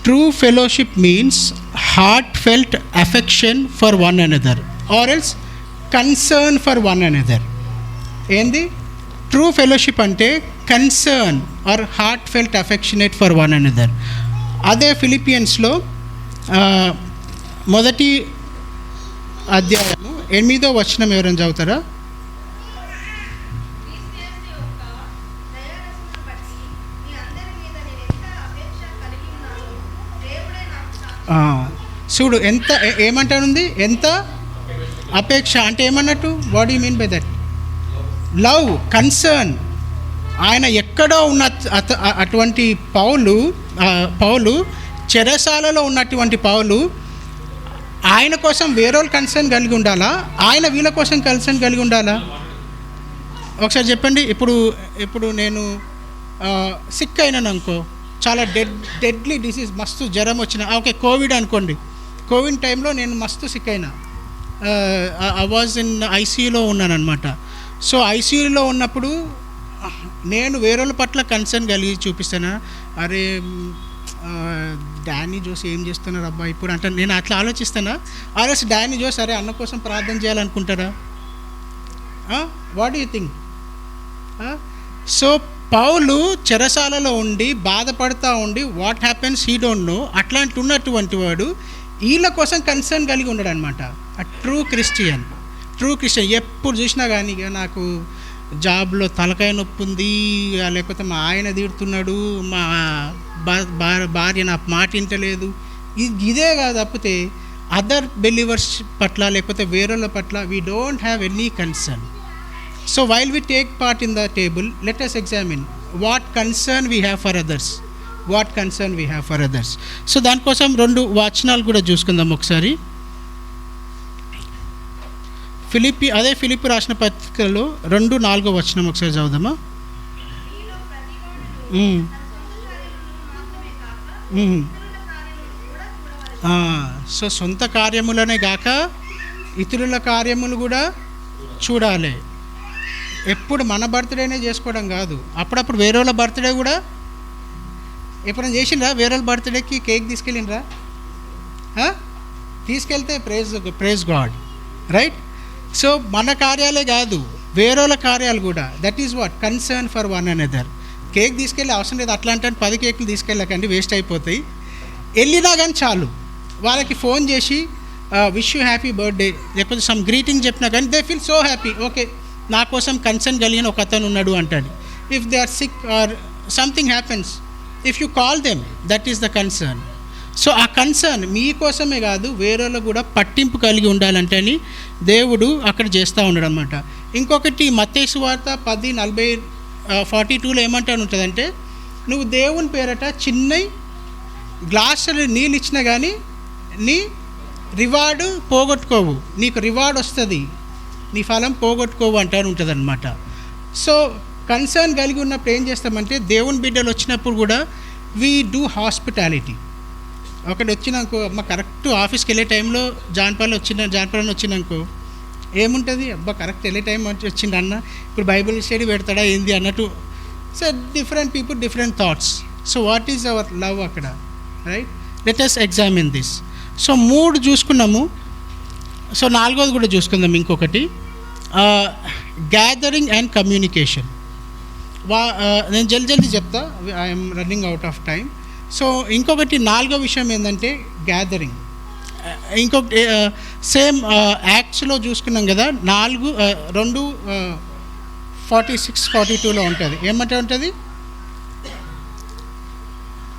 True fellowship means heartfelt affection for one another or else concern for one another. ఏంది true fellowship అంటే? Concern or heartfelt affectionate for one another. అదే ఫిలిపియన్స్లో 1వ అధ్యాయము 8వ వచనం ఎవరైనా చదువుతారా? చూడు ఎంత ఏమంటానుంది, ఎంత అపేక్ష అంటే ఏమన్నట్టు? What you mean by that? Love, concern. ఆయన ఎక్కడో ఉన్న అటువంటి పౌలు చెరసాలలో ఉన్నటువంటి పౌలు ఆయన కోసం వేరేవాళ్ళు కన్సర్న్ కలిగి ఉండాలా, ఆయన వీళ్ళ కోసం కన్సర్న్ కలిగి ఉండాలా? ఒకసారి చెప్పండి. ఇప్పుడు నేను సిక్ అయినాను అనుకో, చాలా డెడ్లీ డిసీజ్, మస్తు జ్వరం వచ్చిన, ఓకే కోవిడ్ అనుకోండి. కోవిడ్ టైంలో నేను మస్తు సిక్ అయినా, ఐ వాజ్ ఇన్ ఐసీయూలో ఉన్నాను అనమాట. సో ఐసీయూలో ఉన్నప్పుడు నేను వేరేళ్ళ పట్ల కన్సర్న్ కలిగి చూపిస్తాను. అరే డానీ జోస్ ఏం చేస్తున్నారు అబ్బా ఇప్పుడు అంటే నేను అట్లా ఆలోచిస్తానా? ఆర్ఎస్ డానీ జోస్ అరే అన్న కోసం ప్రార్థన చేయాలనుకుంటారా? What you think? సో పౌలు చెరసాలలో ఉండి బాధపడుతూ ఉండి what happens he don't know, అట్లాంటి ఉన్నటువంటి వాడు వీళ్ళ కోసం కన్సర్న్ కలిగి ఉన్నాడు అనమాట. ట్రూ క్రిస్టియన్ ఎప్పుడు చూసినా కానీ ఇక నాకు జాబ్లో తలకాయ నొప్పి ఉంది, లేకపోతే మా ఆయన తీడుతున్నాడు, మా భార్య నా మాట వింటలేదు, ఇదే కాదు తప్పితే అదర్ బిలీవర్స్ పట్ల లేకపోతే వేరేళ్ళ పట్ల we don't have any concern. So while we take part in the table, let us examine what concern we have for others. So దానికోసం 2 వచనాలు కూడా చూసుకుందాం ఒకసారి. ఫిలిప్పి రాసిన పత్రికలో 2:4 వచనం ఒకసారి చదువుదామా? సో సొంత కార్యములనే గాక ఇతరుల కార్యములు కూడా చూడాలి. ఎప్పుడు మన బర్త్డేనే చేసుకోవడం కాదు, అప్పుడప్పుడు వేరే వాళ్ళ బర్త్డే కూడా. ఎప్పుడైనా చేసిండ్రా వేరే వాళ్ళ బర్త్డేకి కేక్ తీసుకెళ్ళిండ్రా? తీసుకెళ్తే ప్రేజ్ గాడ్, రైట్? సో మన కార్యాలే కాదు వేరే వాళ్ళ కార్యాలు కూడా. That is what concern for one another. Cake తీసుకెళ్ళి అవసరం లేదు, అట్లా అంటే 10 కేకులు తీసుకెళ్ళకండి, వేస్ట్ అయిపోతాయి. వెళ్ళినా కానీ చాలు, వాళ్ళకి ఫోన్ చేసి విష్ యూ హ్యాపీ బర్త్డే లేకపోతే సమ్ గ్రీటింగ్ చెప్పినా కానీ they feel so happy. Okay, నా కోసం కన్సర్న్ కలిగిన ఒక అతను ఉన్నాడు అంటాడు. If they are sick or something happens, if you call them, that is the concern. So ఆ కన్సర్న్ మీకోసమే కాదు వేరేలో కూడా పట్టింపు కలిగి ఉండాలంటే అని దేవుడు అక్కడ చేస్తూ ఉన్నాడు అనమాట. ఇంకొకటి మత్తయి సువార్త 10:42 ఏమంటా ఉంటుందంటే, నువ్వు దేవుని పేరట చిన్న గ్లాసులు నీళ్ళు ఇచ్చినా కానీ నీ రివార్డు పోగొట్టుకోవు, నీకు రివార్డ్ వస్తుంది, నీ ఫలం పోగొట్టుకోవు అంటారు ఉంటుంది అనమాట. సో కన్సర్న్ కలిగి ఉన్నప్పుడు ఏం చేస్తామంటే దేవుని బిడ్డలు వచ్చినప్పుడు కూడా వీ డూ హాస్పిటాలిటీ. ఒకటి వచ్చినాకో అమ్మ కరెక్ట్ ఆఫీస్కి వెళ్ళే టైంలో జాన్పాలన వచ్చినాకో ఏముంటుంది, అబ్బా కరెక్ట్ వెళ్ళే టైం వచ్చింది అన్న, ఇప్పుడు బైబిల్ స్టడీ పెడతాడా ఏంది అన్నట్టు. So different people different thoughts. So what is our love అక్కడ, right? Let us examine this. So 3 చూసుకున్నాము. సో 4వది కూడా చూసుకుందాం. ఇంకొకటి గ్యాదరింగ్ అండ్ కమ్యూనికేషన్. నేను జల్దీ చెప్తా, I'm running out of time. So ఇంకొకటి 4వ విషయం ఏంటంటే గ్యాదరింగ్. ఇంకొకటి సేమ్ యాక్ట్స్లో చూసుకున్నాం కదా, 2:46-42లో ఉంటుంది. ఏమంటే ఉంటుంది,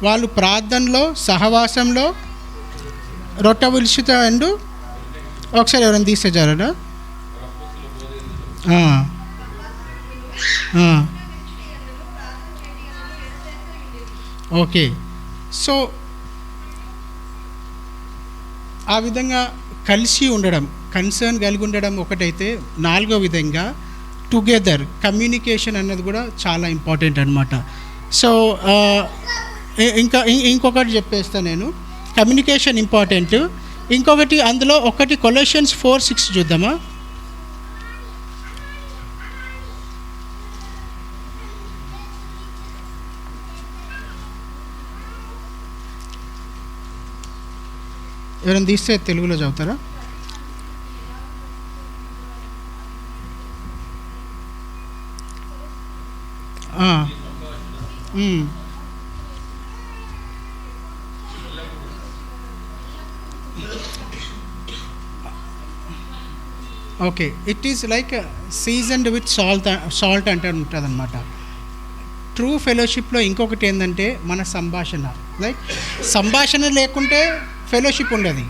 వాళ్ళు ప్రార్థనలో సహవాసంలో రొట్టె విలుచుతా అండు. ఒకసారి ఎవరైనా తీసేజారా? ఓకే. సో ఆ విధంగా కలిసి ఉండడం, కన్సర్న్ కలిగి ఉండడం ఒకటైతే, 4వ విధంగా టుగెదర్ కమ్యూనికేషన్ అన్నది కూడా చాలా ఇంపార్టెంట్ అనమాట. సో ఇంకొకటి చెప్పేస్తాను నేను, కమ్యూనికేషన్ ఇంపార్టెంట్. ఇంకొకటి అందులో ఒకటి కొలెషన్స్ 4:6 చూద్దామా. ఎవరైనా తీస్తే తెలుగులో చదువుతారా? Okay, it is like seasoned with salt అంటే ఉంటుంది అనమాట. ట్రూ ఫెలోషిప్లో ఇంకొకటి ఏంటంటే మన సంభాషణ. లైక్ సంభాషణ లేకుంటే ఫెలోషిప్ ఉండదు.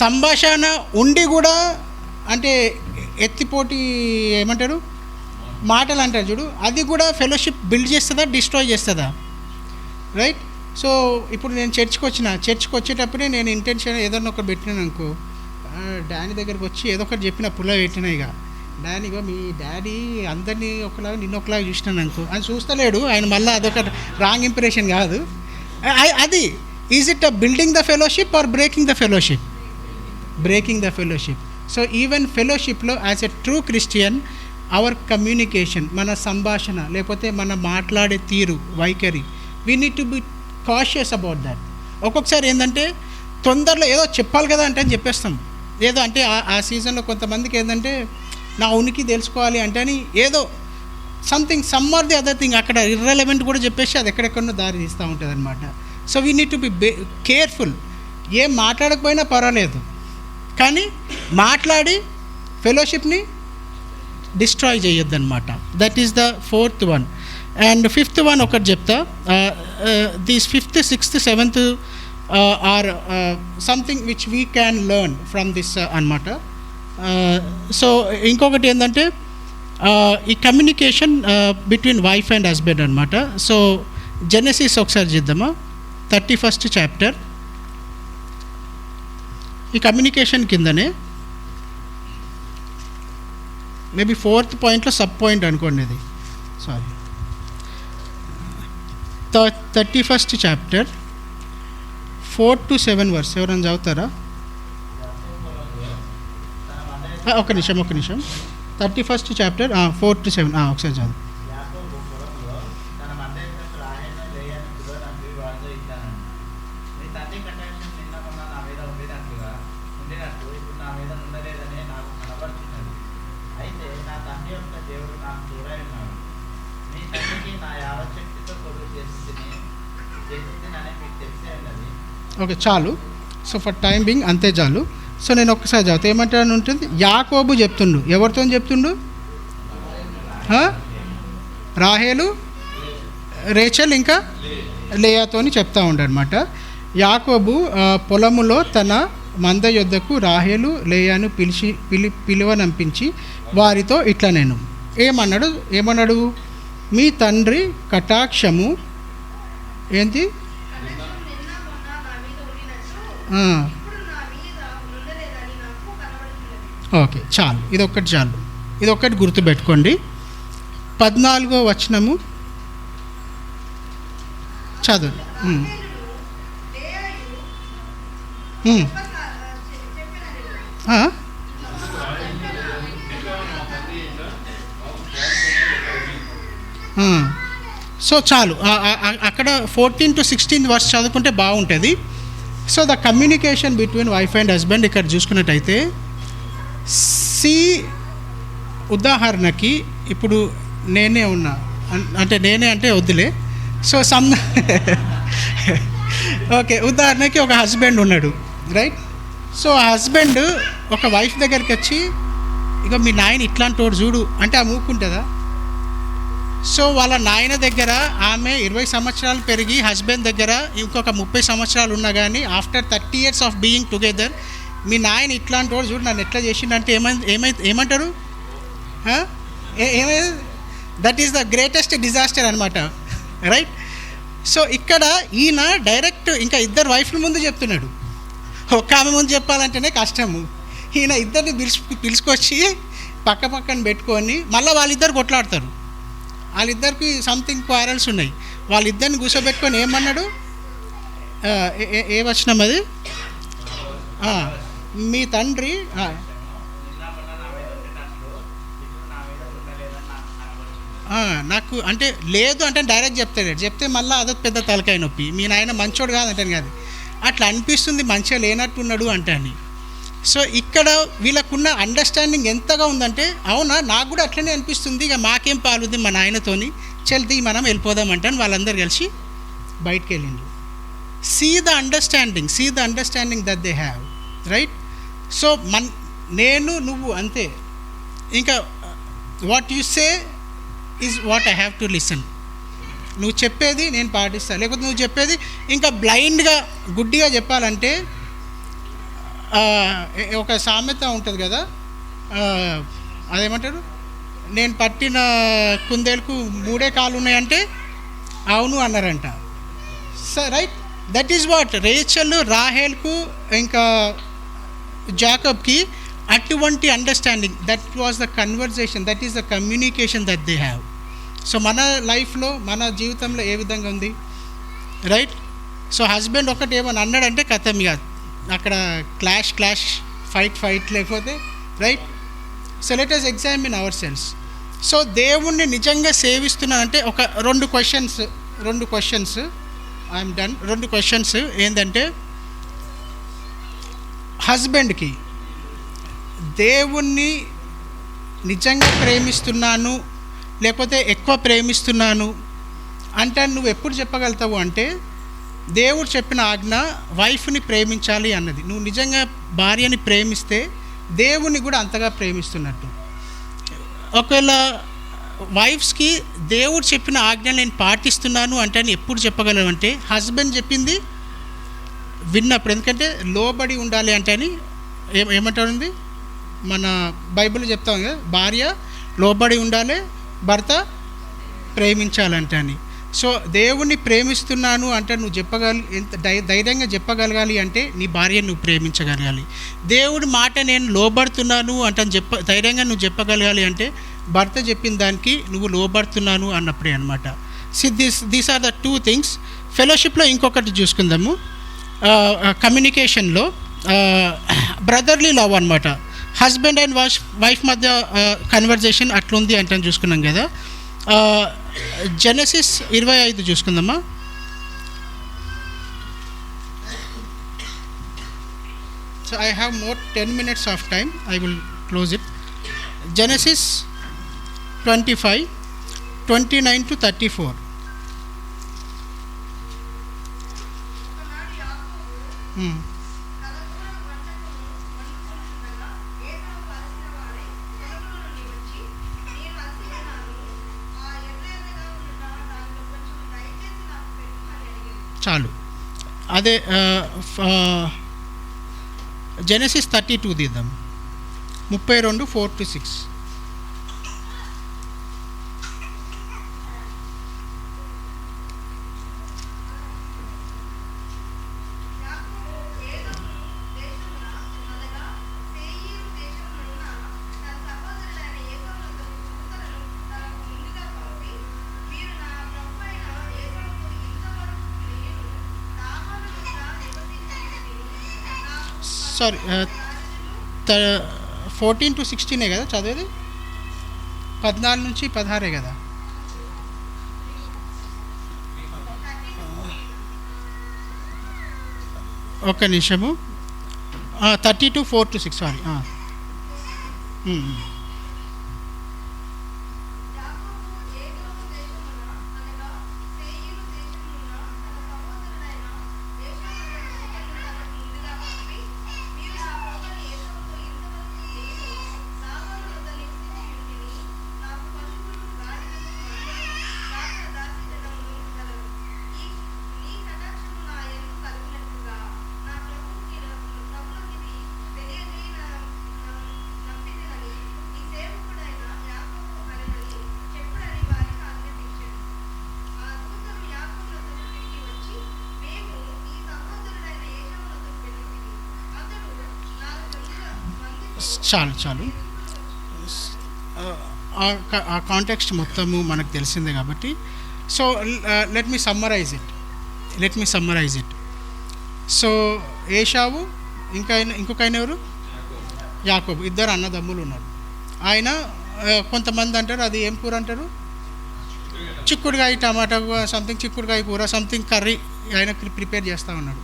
సంభాషణ ఉండి కూడా అంటే ఎత్తిపోటీ ఏమంటారు మాటలు అంటారు చూడు, అది కూడా ఫెలోషిప్ బిల్డ్ చేస్తుందా డిస్ట్రాయ్ చేస్తుందా? రైట్. సో ఇప్పుడు నేను చర్చ్కి వచ్చేటప్పుడే నేను ఇంటెన్షన్ ఏదన్నా ఒకటి పెట్టినాను అనుకో, డాడీ దగ్గరికి వచ్చి ఏదో ఒకటి చెప్పిన పుల్ల పెట్టినా, ఇక డాడీగా మీ డాడీ అందరినీ ఒకలాగా నిన్న ఒకలాగా చూసినాను అనుకో, అని చూస్తలేడు ఆయన, మళ్ళీ అదొక రాంగ్ ఇంప్రెషన్ కాదు అది. Is it building the fellowship or breaking the fellowship? Breaking the fellowship. So even ఫెలోషిప్లో as a true Christian our communication, మన సంభాషణ లేకపోతే మన మాట్లాడే తీరు వైఖరి, we need to be cautious about that. ఒక్కొక్కసారి ఏంటంటే తొందరలో ఏదో చెప్పాలి కదా అంటే అని చెప్పేస్తాం. ఏదో అంటే ఆ సీజన్లో కొంతమందికి ఏంటంటే నా ఉనికి తెలుసుకోవాలి అంటే అని ఏదో something some or the other thing అక్కడ ఇర్రెలవెంట్ కూడా చెప్పేసి అది ఎక్కడెక్కడో దారి తీస్తూ ఉంటుంది అనమాట. So we need to be careful. ఏం మాట్లాడకపోయినా పర్వాలేదు, కానీ మాట్లాడి ఫెలోషిప్ని డిస్ట్రాయ్ చేయొద్దు అనమాట. That is the 4th one. And 5th one ఒకటి చెప్తా. These 5th, 6th, 7th are something which we can learn from this అనమాట. సో ఇంకొకటి ఏంటంటే ఈ communication between wife and husband అనమాట. సో జెనసిస్ ఒకసారి చేద్దామా, 31st చాప్టర్. ఈ కమ్యూనికేషన్ కిందనే మేబీ 4th పాయింట్లో సబ్ పాయింట్ అనుకోండి ఇది, sorry. 31st chapter 4 to 7 verse ఎవరైనా చదువుతారా? ఒక నిమిషం 31st చాప్టర్ 4 to 7 ఒకసారి చదువు. ఓకే చాలు. సో ఫర్ టైం బింగ్ అంతే చాలు. సో నేను ఒక్కసారి చదువుతా ఏమంటాను ఉంటుంది. యాకోబు చెప్తుండు, ఎవరితో చెప్తుండు? రాహేలు, రేచల్ ఇంకా లేయాతోని చెప్తా ఉండనమాట. యాకోబు పొలములో తన మంద యొద్దకు రాహేలు లేయాను పిలువనంపించి వారితో ఇట్లా నేను ఏమన్నాడు? మీ తండ్రి కటాక్షము ఏంటి? ఓకే, చాలు, ఇదొక్కటి గుర్తుపెట్టుకోండి. 14వ వచనము చదువు. సో చాలు, అక్కడ 14 to 16 వర్స్ చదువుకుంటే బాగుంటుంది. So the communication between wife and husband ఇక్కడ చూసుకున్నట్టయితే ఉదాహరణకి ఇప్పుడు నేనే ఉన్నా అంటే వద్దులే. సో ఓకే, ఉదాహరణకి ఒక హస్బెండ్ ఉన్నాడు, రైట్? సో ఆ హస్బెండ్ ఒక వైఫ్ దగ్గరికి వచ్చి ఇక మీ నాయన ఇట్లాంటి వాడు చూడు అంటే ఆ మూకుంటుందా? సో వాళ్ళ నాయన దగ్గర ఆమె 20 సంవత్సరాలు పెరిగి హస్బెండ్ దగ్గర ఇంకొక 30 సంవత్సరాలు ఉన్నా కానీ after 30 years of being together మీ నాయన ఇట్లాంటి వాడు చూడు నన్ను ఎట్లా చేసిండంటే ఏమంటారు? That is the greatest disaster అనమాట, రైట్? సో ఇక్కడ ఈయన డైరెక్ట్ ఇంకా ఇద్దరు వైఫ్ల ముందు చెప్తున్నాడు. ఒక్క ఆమె ముందు చెప్పాలంటేనే కష్టము. ఈయన ఇద్దరిని పిలుచుకొచ్చి పక్కన పెట్టుకొని మళ్ళీ వాళ్ళిద్దరు కొట్లాడతారు. వాళ్ళిద్దరికి సంథింగ్ క్వారల్స్ ఉన్నాయి. వాళ్ళిద్దరిని కూర్చోబెట్టుకొని ఏమన్నాడు? ఏ వచనం అది? మీ తండ్రి నాకు అంటే లేదు అంటే డైరెక్ట్ చెప్తే మళ్ళీ అదొక పెద్ద తలకాయ నొప్పి. మీ నాయన మంచోడు కాదంటాను కాదు, అట్లా అనిపిస్తుంది మంచిగా లేనట్టున్నాడు అంటే అని. సో ఇక్కడ వీళ్ళకున్న అండర్స్టాండింగ్ ఎంతగా ఉందంటే అవునా నాకు కూడా అట్లనే అనిపిస్తుంది, ఇక మాకేం పాలుంది మా నాయనతోని, చల్ది మనం వెళ్ళిపోదామంటే వాళ్ళందరూ కలిసి బయటికి వెళ్ళిండ్రు. See the understanding that they have, right? So నేను నువ్వు అంతే, ఇంకా what you say is what I have to listen. నువ్వు చెప్పేది నేను పాటిస్తాను, లేకపోతే నువ్వు చెప్పేది ఇంకా బ్లైండ్గా గుడ్డిగా చెప్పాలంటే ఒక సామెత ఉంటుంది కదా, అదేమంటారు? నేను పట్టిన కుందేలకు 3 కాళ్ళు ఉన్నాయంటే అవును అన్నారంట. So right, that is what Rachel రాహేల్కు ఇంకా జాకబ్కి అటువంటి understanding, that was the conversation, that is the communication that they have. So మన లైఫ్లో మన జీవితంలో ఏ విధంగా ఉంది, రైట్? సో హస్బెండ్ ఒకటి ఏమని అన్నాడంటే కథం ఇక అక్కడ క్లాష్ ఫైట్ లేకపోతే, right? So let us examine our cells. So దేవుణ్ణి నిజంగా సేవిస్తున్నానంటే ఒక రెండు క్వశ్చన్స్ ఐఎమ్ డన్. 2 క్వశ్చన్స్ ఏంటంటే, హస్బెండ్కి దేవుణ్ణి నిజంగా ప్రేమిస్తున్నాను లేకపోతే ఎక్కువ ప్రేమిస్తున్నాను అంటే నువ్వు ఎప్పుడు చెప్పగలుగుతావు అంటే, దేవుడు చెప్పిన ఆజ్ఞ వైఫ్ని ప్రేమించాలి అన్నది. నువ్వు నిజంగా భార్యని ప్రేమిస్తే దేవుణ్ణి కూడా అంతగా ప్రేమిస్తున్నట్టు. ఒకవేళ వైఫ్స్కి దేవుడు చెప్పిన ఆజ్ఞ నేను పాటిస్తున్నాను అంటే అని ఎప్పుడు చెప్పగలవు అంటే, హస్బెండ్ చెప్పింది విన్నప్పుడు. ఎందుకంటే లోబడి ఉండాలి అంటే అని ఏమంటారు మన బైబిల్ చెప్తాం కదా, భార్య లోబడి ఉండాలి, భర్త ప్రేమించాలంటే అని. సో దేవుణ్ణి ప్రేమిస్తున్నాను అంటే నువ్వు ఎంత ధైర్యంగా చెప్పగలగాలి అంటే నీ భార్యను నువ్వు ప్రేమించగలగాలి. దేవుడి మాట నేను లోబడుతున్నాను అంటే ధైర్యంగా నువ్వు చెప్పగలగాలి అంటే భర్త చెప్పిన దానికి నువ్వు లోబడుతున్నాను అన్నప్పుడే అనమాట. These are the 2 things. ఫెలోషిప్లో ఇంకొకటి చూసుకుందాము. కమ్యూనికేషన్లో బ్రదర్లీ లవ్ అనమాట. హస్బెండ్ అండ్ వైఫ్ మధ్య కన్వర్జేషన్ అట్లుంది అంటే చూసుకున్నాం కదా. జెనసిస్ 25 చూసుకుందామా. So I have more 10 minutes of time, I will close it. Genesis 25, 29 to 34. చాలు. అదే జెనసిస్ 32 తీద్దాం, 32 4-6. సారీ 14-16 కదా చదివేది, 14 నుంచి 16 కదా. ఒక్క నిమిషము, 32 4-6 సారీ. చాలు ఆ కాంటెక్స్ట్ మొత్తము మనకు తెలిసిందే కాబట్టి. So let me summarize it. So Esau, ఇంకొక ఆయన ఎవరు, యాకోబు, ఇద్దరు అన్నదమ్ములు ఉన్నారు. ఆయన కొంతమంది అంటారు అది ఏం కూర అంటారు, చిక్కుడుకాయ టమాటా సంథింగ్, చిక్కుడుకాయ కూర సంథింగ్ కర్రీ ఆయన ప్రిపేర్ చేస్తూ ఉన్నాడు.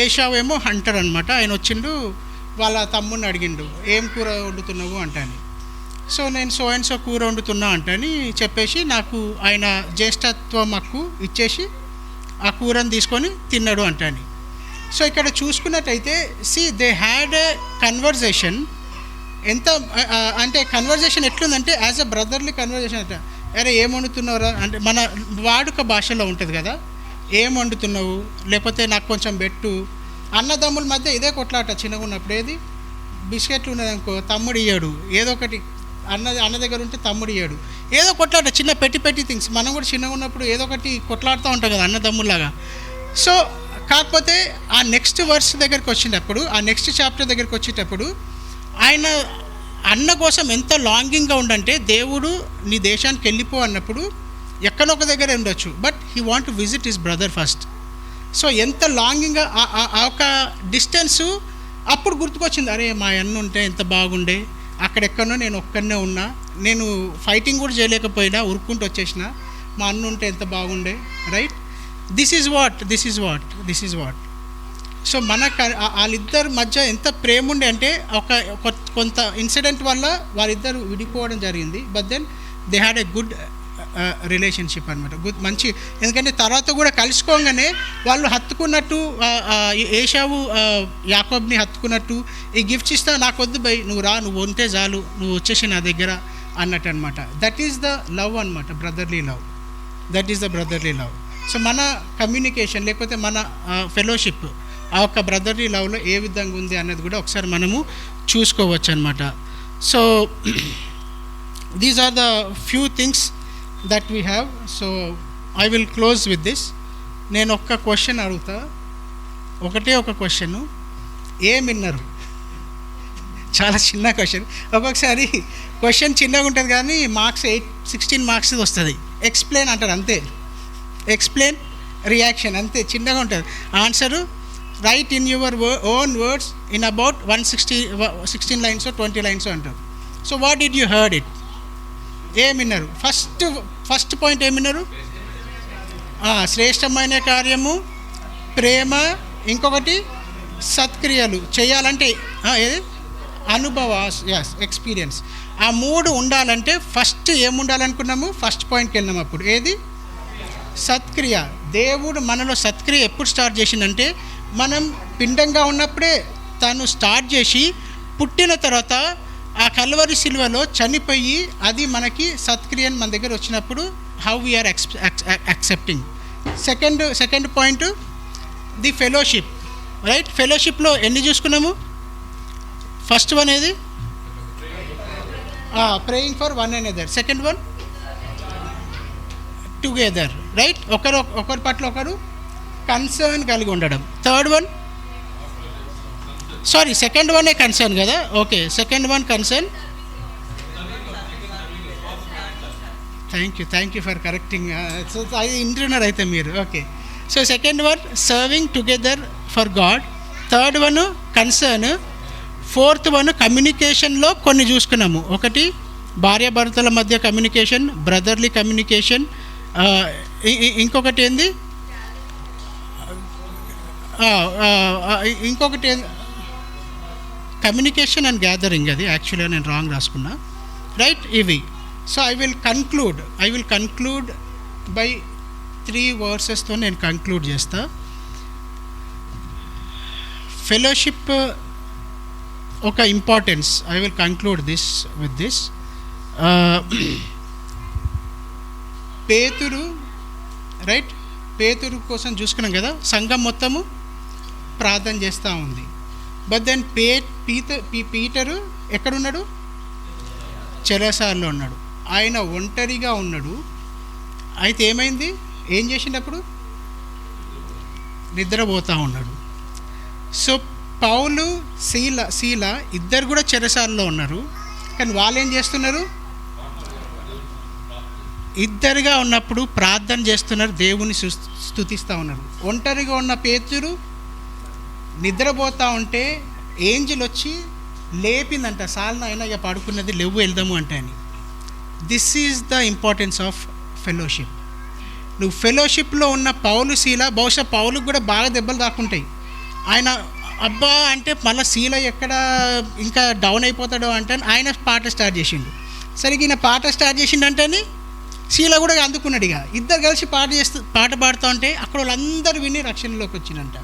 ఏషావు ఏమో హంటర్ అనమాట. ఆయన వచ్చిండు, వాళ్ళ తమ్ముడిని అడిగిండు ఏం కూర వండుతున్నావు అంటని. సో నేను సో అండ్ సో కూర వండుతున్నా అంటని చెప్పేసి నాకు ఆయన జ్యేష్ఠత్వం హక్కు ఇచ్చేసి ఆ కూరని తీసుకొని తిన్నాడు అంటని. సో ఇక్కడ చూసుకున్నట్టయితే దే హ్యాడ్ ఏ కన్వర్జేషన్. ఎంత అంటే కన్వర్జేషన్ ఎట్లుందంటే యాజ్ అ బ్రదర్లీ కన్వర్జేషన్. అంటే అరే ఏం వండుతున్నావురా అంటే మన వాడుక భాషలో ఉంటుంది కదా, ఏం వండుతున్నావు, లేకపోతే నాకు కొంచెం పెట్టు. అన్నదమ్ముల మధ్య ఇదే కొట్లాట చిన్నగా ఉన్నప్పుడు. ఏది బిస్కెట్లు ఉన్నదనుకో తమ్ముడు ఇయ్యాడు, ఏదో ఒకటి అన్న దగ్గర ఉంటే తమ్ముడు ఇయ్యాడు, ఏదో కొట్లాట చిన్న పెట్టి థింగ్స్. మనం కూడా చిన్నగా ఉన్నప్పుడు ఏదో ఒకటి కొట్లాడుతూ ఉంటాం కదా అన్నదమ్ముల్లాగా. సో కాకపోతే ఆ నెక్స్ట్ వర్స్ దగ్గరికి వచ్చినప్పుడు, ఆ నెక్స్ట్ చాప్టర్ దగ్గరికి వచ్చేటప్పుడు ఆయన అన్న కోసం ఎంత లాంగింగ్గా ఉండంటే, దేవుడు నీ దేశానికి వెళ్ళిపో అన్నప్పుడు ఎక్కడొక దగ్గర ఉండొచ్చు, but he want to visit his brother first. So ఎంత లాంగింగ్గా ఆ ఒక డిస్టెన్సు అప్పుడు గుర్తుకొచ్చింది, అరే మా అన్న ఉంటే ఎంత బాగుండే, అక్కడెక్కడో నేను ఒక్కడనే ఉన్నా, నేను ఫైటింగ్ కూడా చేయలేకపోయినా ఉరుక్కుంటూ వచ్చేసిన, మా అన్న ఉంటే ఎంత బాగుండే, right. This is what. So వాళ్ళిద్దరి మధ్య ఎంత ప్రేమ ఉండే అంటే కొంత ఇన్సిడెంట్ వల్ల వాళ్ళిద్దరు విడిపోవడం జరిగింది, but then they had a good relationship అనమాట. మంచి, ఎందుకంటే తర్వాత కూడా కలుసుకోగానే వాళ్ళు హత్తుకున్నట్టు, ఏషావు యాకోబ్ని హత్తుకున్నట్టు, ఈ గిఫ్ట్స్ ఇస్తా నాకు వద్దు బై, నువ్వు ఉంటే చాలు, నువ్వు వచ్చేసి నా దగ్గర అన్నట్టు అనమాట. దట్ ఈస్ ద లవ్ అనమాట, బ్రదర్లీ లవ్. సో మన కమ్యూనికేషన్ లేకపోతే మన ఫెలోషిప్ ఆ ఒక్క బ్రదర్లీ లవ్లో ఏ విధంగా ఉంది అన్నది కూడా ఒకసారి మనము చూసుకోవచ్చు అనమాట. So these are the few things that we have. So I will close with this. నేను ఒక్క క్వశ్చన్ అడుగుతా, ఒక క్వశ్చను, ఏం విన్నారు? చాలా చిన్న క్వశ్చన్. ఒక్కొక్కసారి క్వశ్చన్ చిన్నగా ఉంటుంది కానీ మార్క్స్ 16 మార్క్స్ వస్తుంది. ఎక్స్ప్లెయిన్ అంటారు అంతే, ఎక్స్ప్లెయిన్ రియాక్షన్ అంతే, చిన్నగా ఉంటుంది. Answer write in your own words in about 16 lines 20 lines అంటారు. So what did you heard it? ఏం విన్నారు? ఫస్ట్ పాయింట్ ఏం విన్నారు? శ్రేష్టమైన కార్యము, ప్రేమ, ఇంకొకటి సత్క్రియలు చేయాలంటే ఏది? అనుభవాస్, ఎక్స్పీరియన్స్. ఆ 3 ఉండాలంటే ఫస్ట్ ఏముండాలనుకున్నాము? ఫస్ట్ పాయింట్కి వెళ్ళినాము. అప్పుడు ఏది? సత్క్రియ. దేవుడు మనలో సత్క్రియ ఎప్పుడు స్టార్ట్ చేసిందంటే, మనం పిండంగా ఉన్నప్పుడే తను స్టార్ట్ చేసి పుట్టిన తర్వాత ఆ కల్వరి సిలువలో చనిపోయి అది మనకి సత్క్రియని మన దగ్గర వచ్చినప్పుడు how we are accepting. Second point the fellowship, right? ఫెలోషిప్లో ఎన్ని చూసుకున్నాము? ఫస్ట్ వన్ ఏది? Praying for one another. Second one together, right? ఒకరి పట్ల ఒకరు కన్సర్న్ కలిగి ఉండడం. Third one, sorry second one concern కదా, okay. Second one concern. Thank you for correcting. So అది ఇంటర్నర్ అయితే మీరు, okay. So second one serving together for God. Third one concern. Fourth one కమ్యూనికేషన్లో కొన్ని చూసుకున్నాము. ఒకటి భార్యాభర్తల మధ్య కమ్యూనికేషన్, బ్రదర్లీ కమ్యూనికేషన్. ఇంకొకటి ఏంది? ఇంకొకటి కమ్యూనికేషన్ అండ్ గ్యాదరింగ్. అది యాక్చువల్గా నేను రాంగ్ రాసుకున్నా, రైట్? ఇవి. So I will conclude by 3 వర్సెస్తో నేను కంక్లూడ్ చేస్తా. ఫెలోషిప్ ఒక importance. I will conclude this with this. పేతురు, రైట్? పేతురు కోసం చూసుకున్నాం కదా, సంఘం మొత్తము ప్రార్థన చేస్తూ ఉంది. బట్ దెన్ పీటరు ఎక్కడున్నాడు? చెరసాలలో ఉన్నాడు. ఆయన ఒంటరిగా ఉన్నాడు. అయితే ఏమైంది? ఏం చేసినప్పుడు? నిద్రపోతూ ఉన్నాడు. సో పౌలు, శీల ఇద్దరు కూడా చెరసాలలో ఉన్నారు. కానీ వాళ్ళు ఏం చేస్తున్నారు? ఇద్దరుగా ఉన్నప్పుడు ప్రార్థన చేస్తున్నారు, దేవుని స్తుతిస్తూ ఉన్నారు. ఒంటరిగా ఉన్న పేతురు నిద్రపోతూ ఉంటే ఏంజిల్ వచ్చి లేపిందంట. సాలన అయినా ఇక పడుకున్నది, లేవు వెళ్దాము అంటే అని. This is the importance of fellowship. నువ్వు ఫెలోషిప్లో ఉన్న పౌలు, శీల, బహుశా పౌలుకు కూడా బాగా దెబ్బలు తాకుంటాయి. ఆయన అబ్బా అంటే మళ్ళీ శీల ఎక్కడ ఇంకా డౌన్ అయిపోతాడో అంటే ఆయన పాట స్టార్ట్ చేసిండు. సరిగ్గా ఈయన పాట స్టార్ట్ చేసిండంటే శీల కూడా అందుకున్నాడు. ఇక ఇద్దరు కలిసి పాట పాడుతూ ఉంటే అక్కడ వాళ్ళందరూ విని రక్షణలోకి వచ్చిందంట.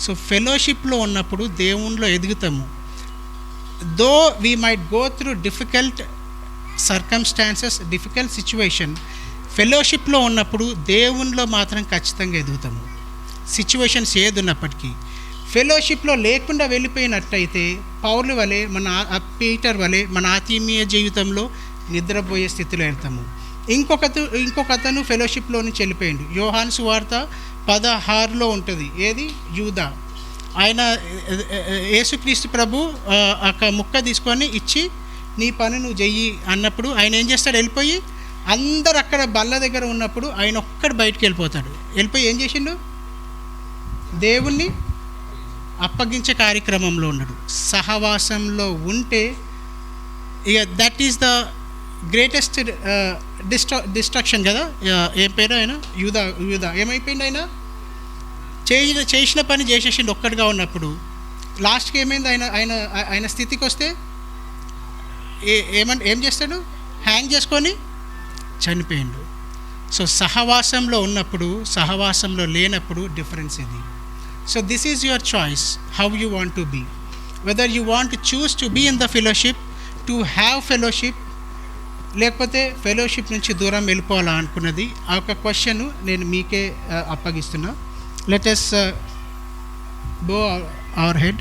సో ఫెలోషిప్లో ఉన్నప్పుడు దేవునిలో ఎదుగుతాము. Though we might go through difficult circumstances, difficult situation, ఫెలోషిప్లో ఉన్నప్పుడు దేవునిలో మాత్రం ఖచ్చితంగా ఎదుగుతాము. సిచ్యువేషన్స్ ఏది ఉన్నప్పటికీ. ఫెలోషిప్లో లేకుండా వెళ్ళిపోయినట్టయితే పౌలు వలె, పీటర్ వలె మన ఆత్మీయ జీవితంలో నిద్రపోయే స్థితిలో వెళ్తాము. ఇంకొకతను ఫెలోషిప్లో నుంచి వెళ్ళిపోయిండు. యోహాను సువార్త 16లో ఉంటుంది. ఏది? యూదా. ఆయన యేసుక్రీస్తు ప్రభు ఒక ముక్క తీసుకొని ఇచ్చి నీ పని నువ్వు చెయ్యి అన్నప్పుడు ఆయన ఏం చేస్తాడు? వెళ్ళిపోయి అందరు అక్కడ బల్ల దగ్గర ఉన్నప్పుడు ఆయన ఒక్కడు బయటికి వెళ్ళిపోతాడు. వెళ్ళిపోయి ఏం చేసిండు? దేవుణ్ణి అప్పగించే కార్యక్రమంలో ఉన్నాడు. సహవాసంలో ఉంటే ఇక that is the greatest destruction కదా. ఏం పేరు ఆయన? యూదా. ఏమైపోయింది? ఆయన చేసిన పని చేసేసిండు ఒక్కడిగా ఉన్నప్పుడు. లాస్ట్కి ఏమైంది? ఆయన స్థితికి వస్తే ఏం చేస్తాడు? హ్యాంగ్ చేసుకొని చనిపోయిండు. సో సహవాసంలో ఉన్నప్పుడు, సహవాసంలో లేనప్పుడు డిఫరెన్స్ ఇది. So this is your choice, how you want to be. Whether you want to choose to be in the fellowship, to have fellowship, లేకపోతే ఫెలోషిప్ నుంచి దూరం వెళ్ళిపోవాలా అనుకున్నది. ఆ ఒక క్వశ్చన్ నేను మీకే అప్పగిస్తున్నా. Let us bow our head.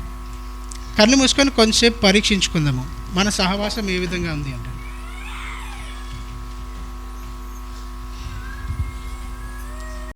కళ్ళు మూసుకొని కొంచెంసేపు పరీక్షించుకుందాము మన సహవాసం ఏ విధంగా ఉంది అంటే.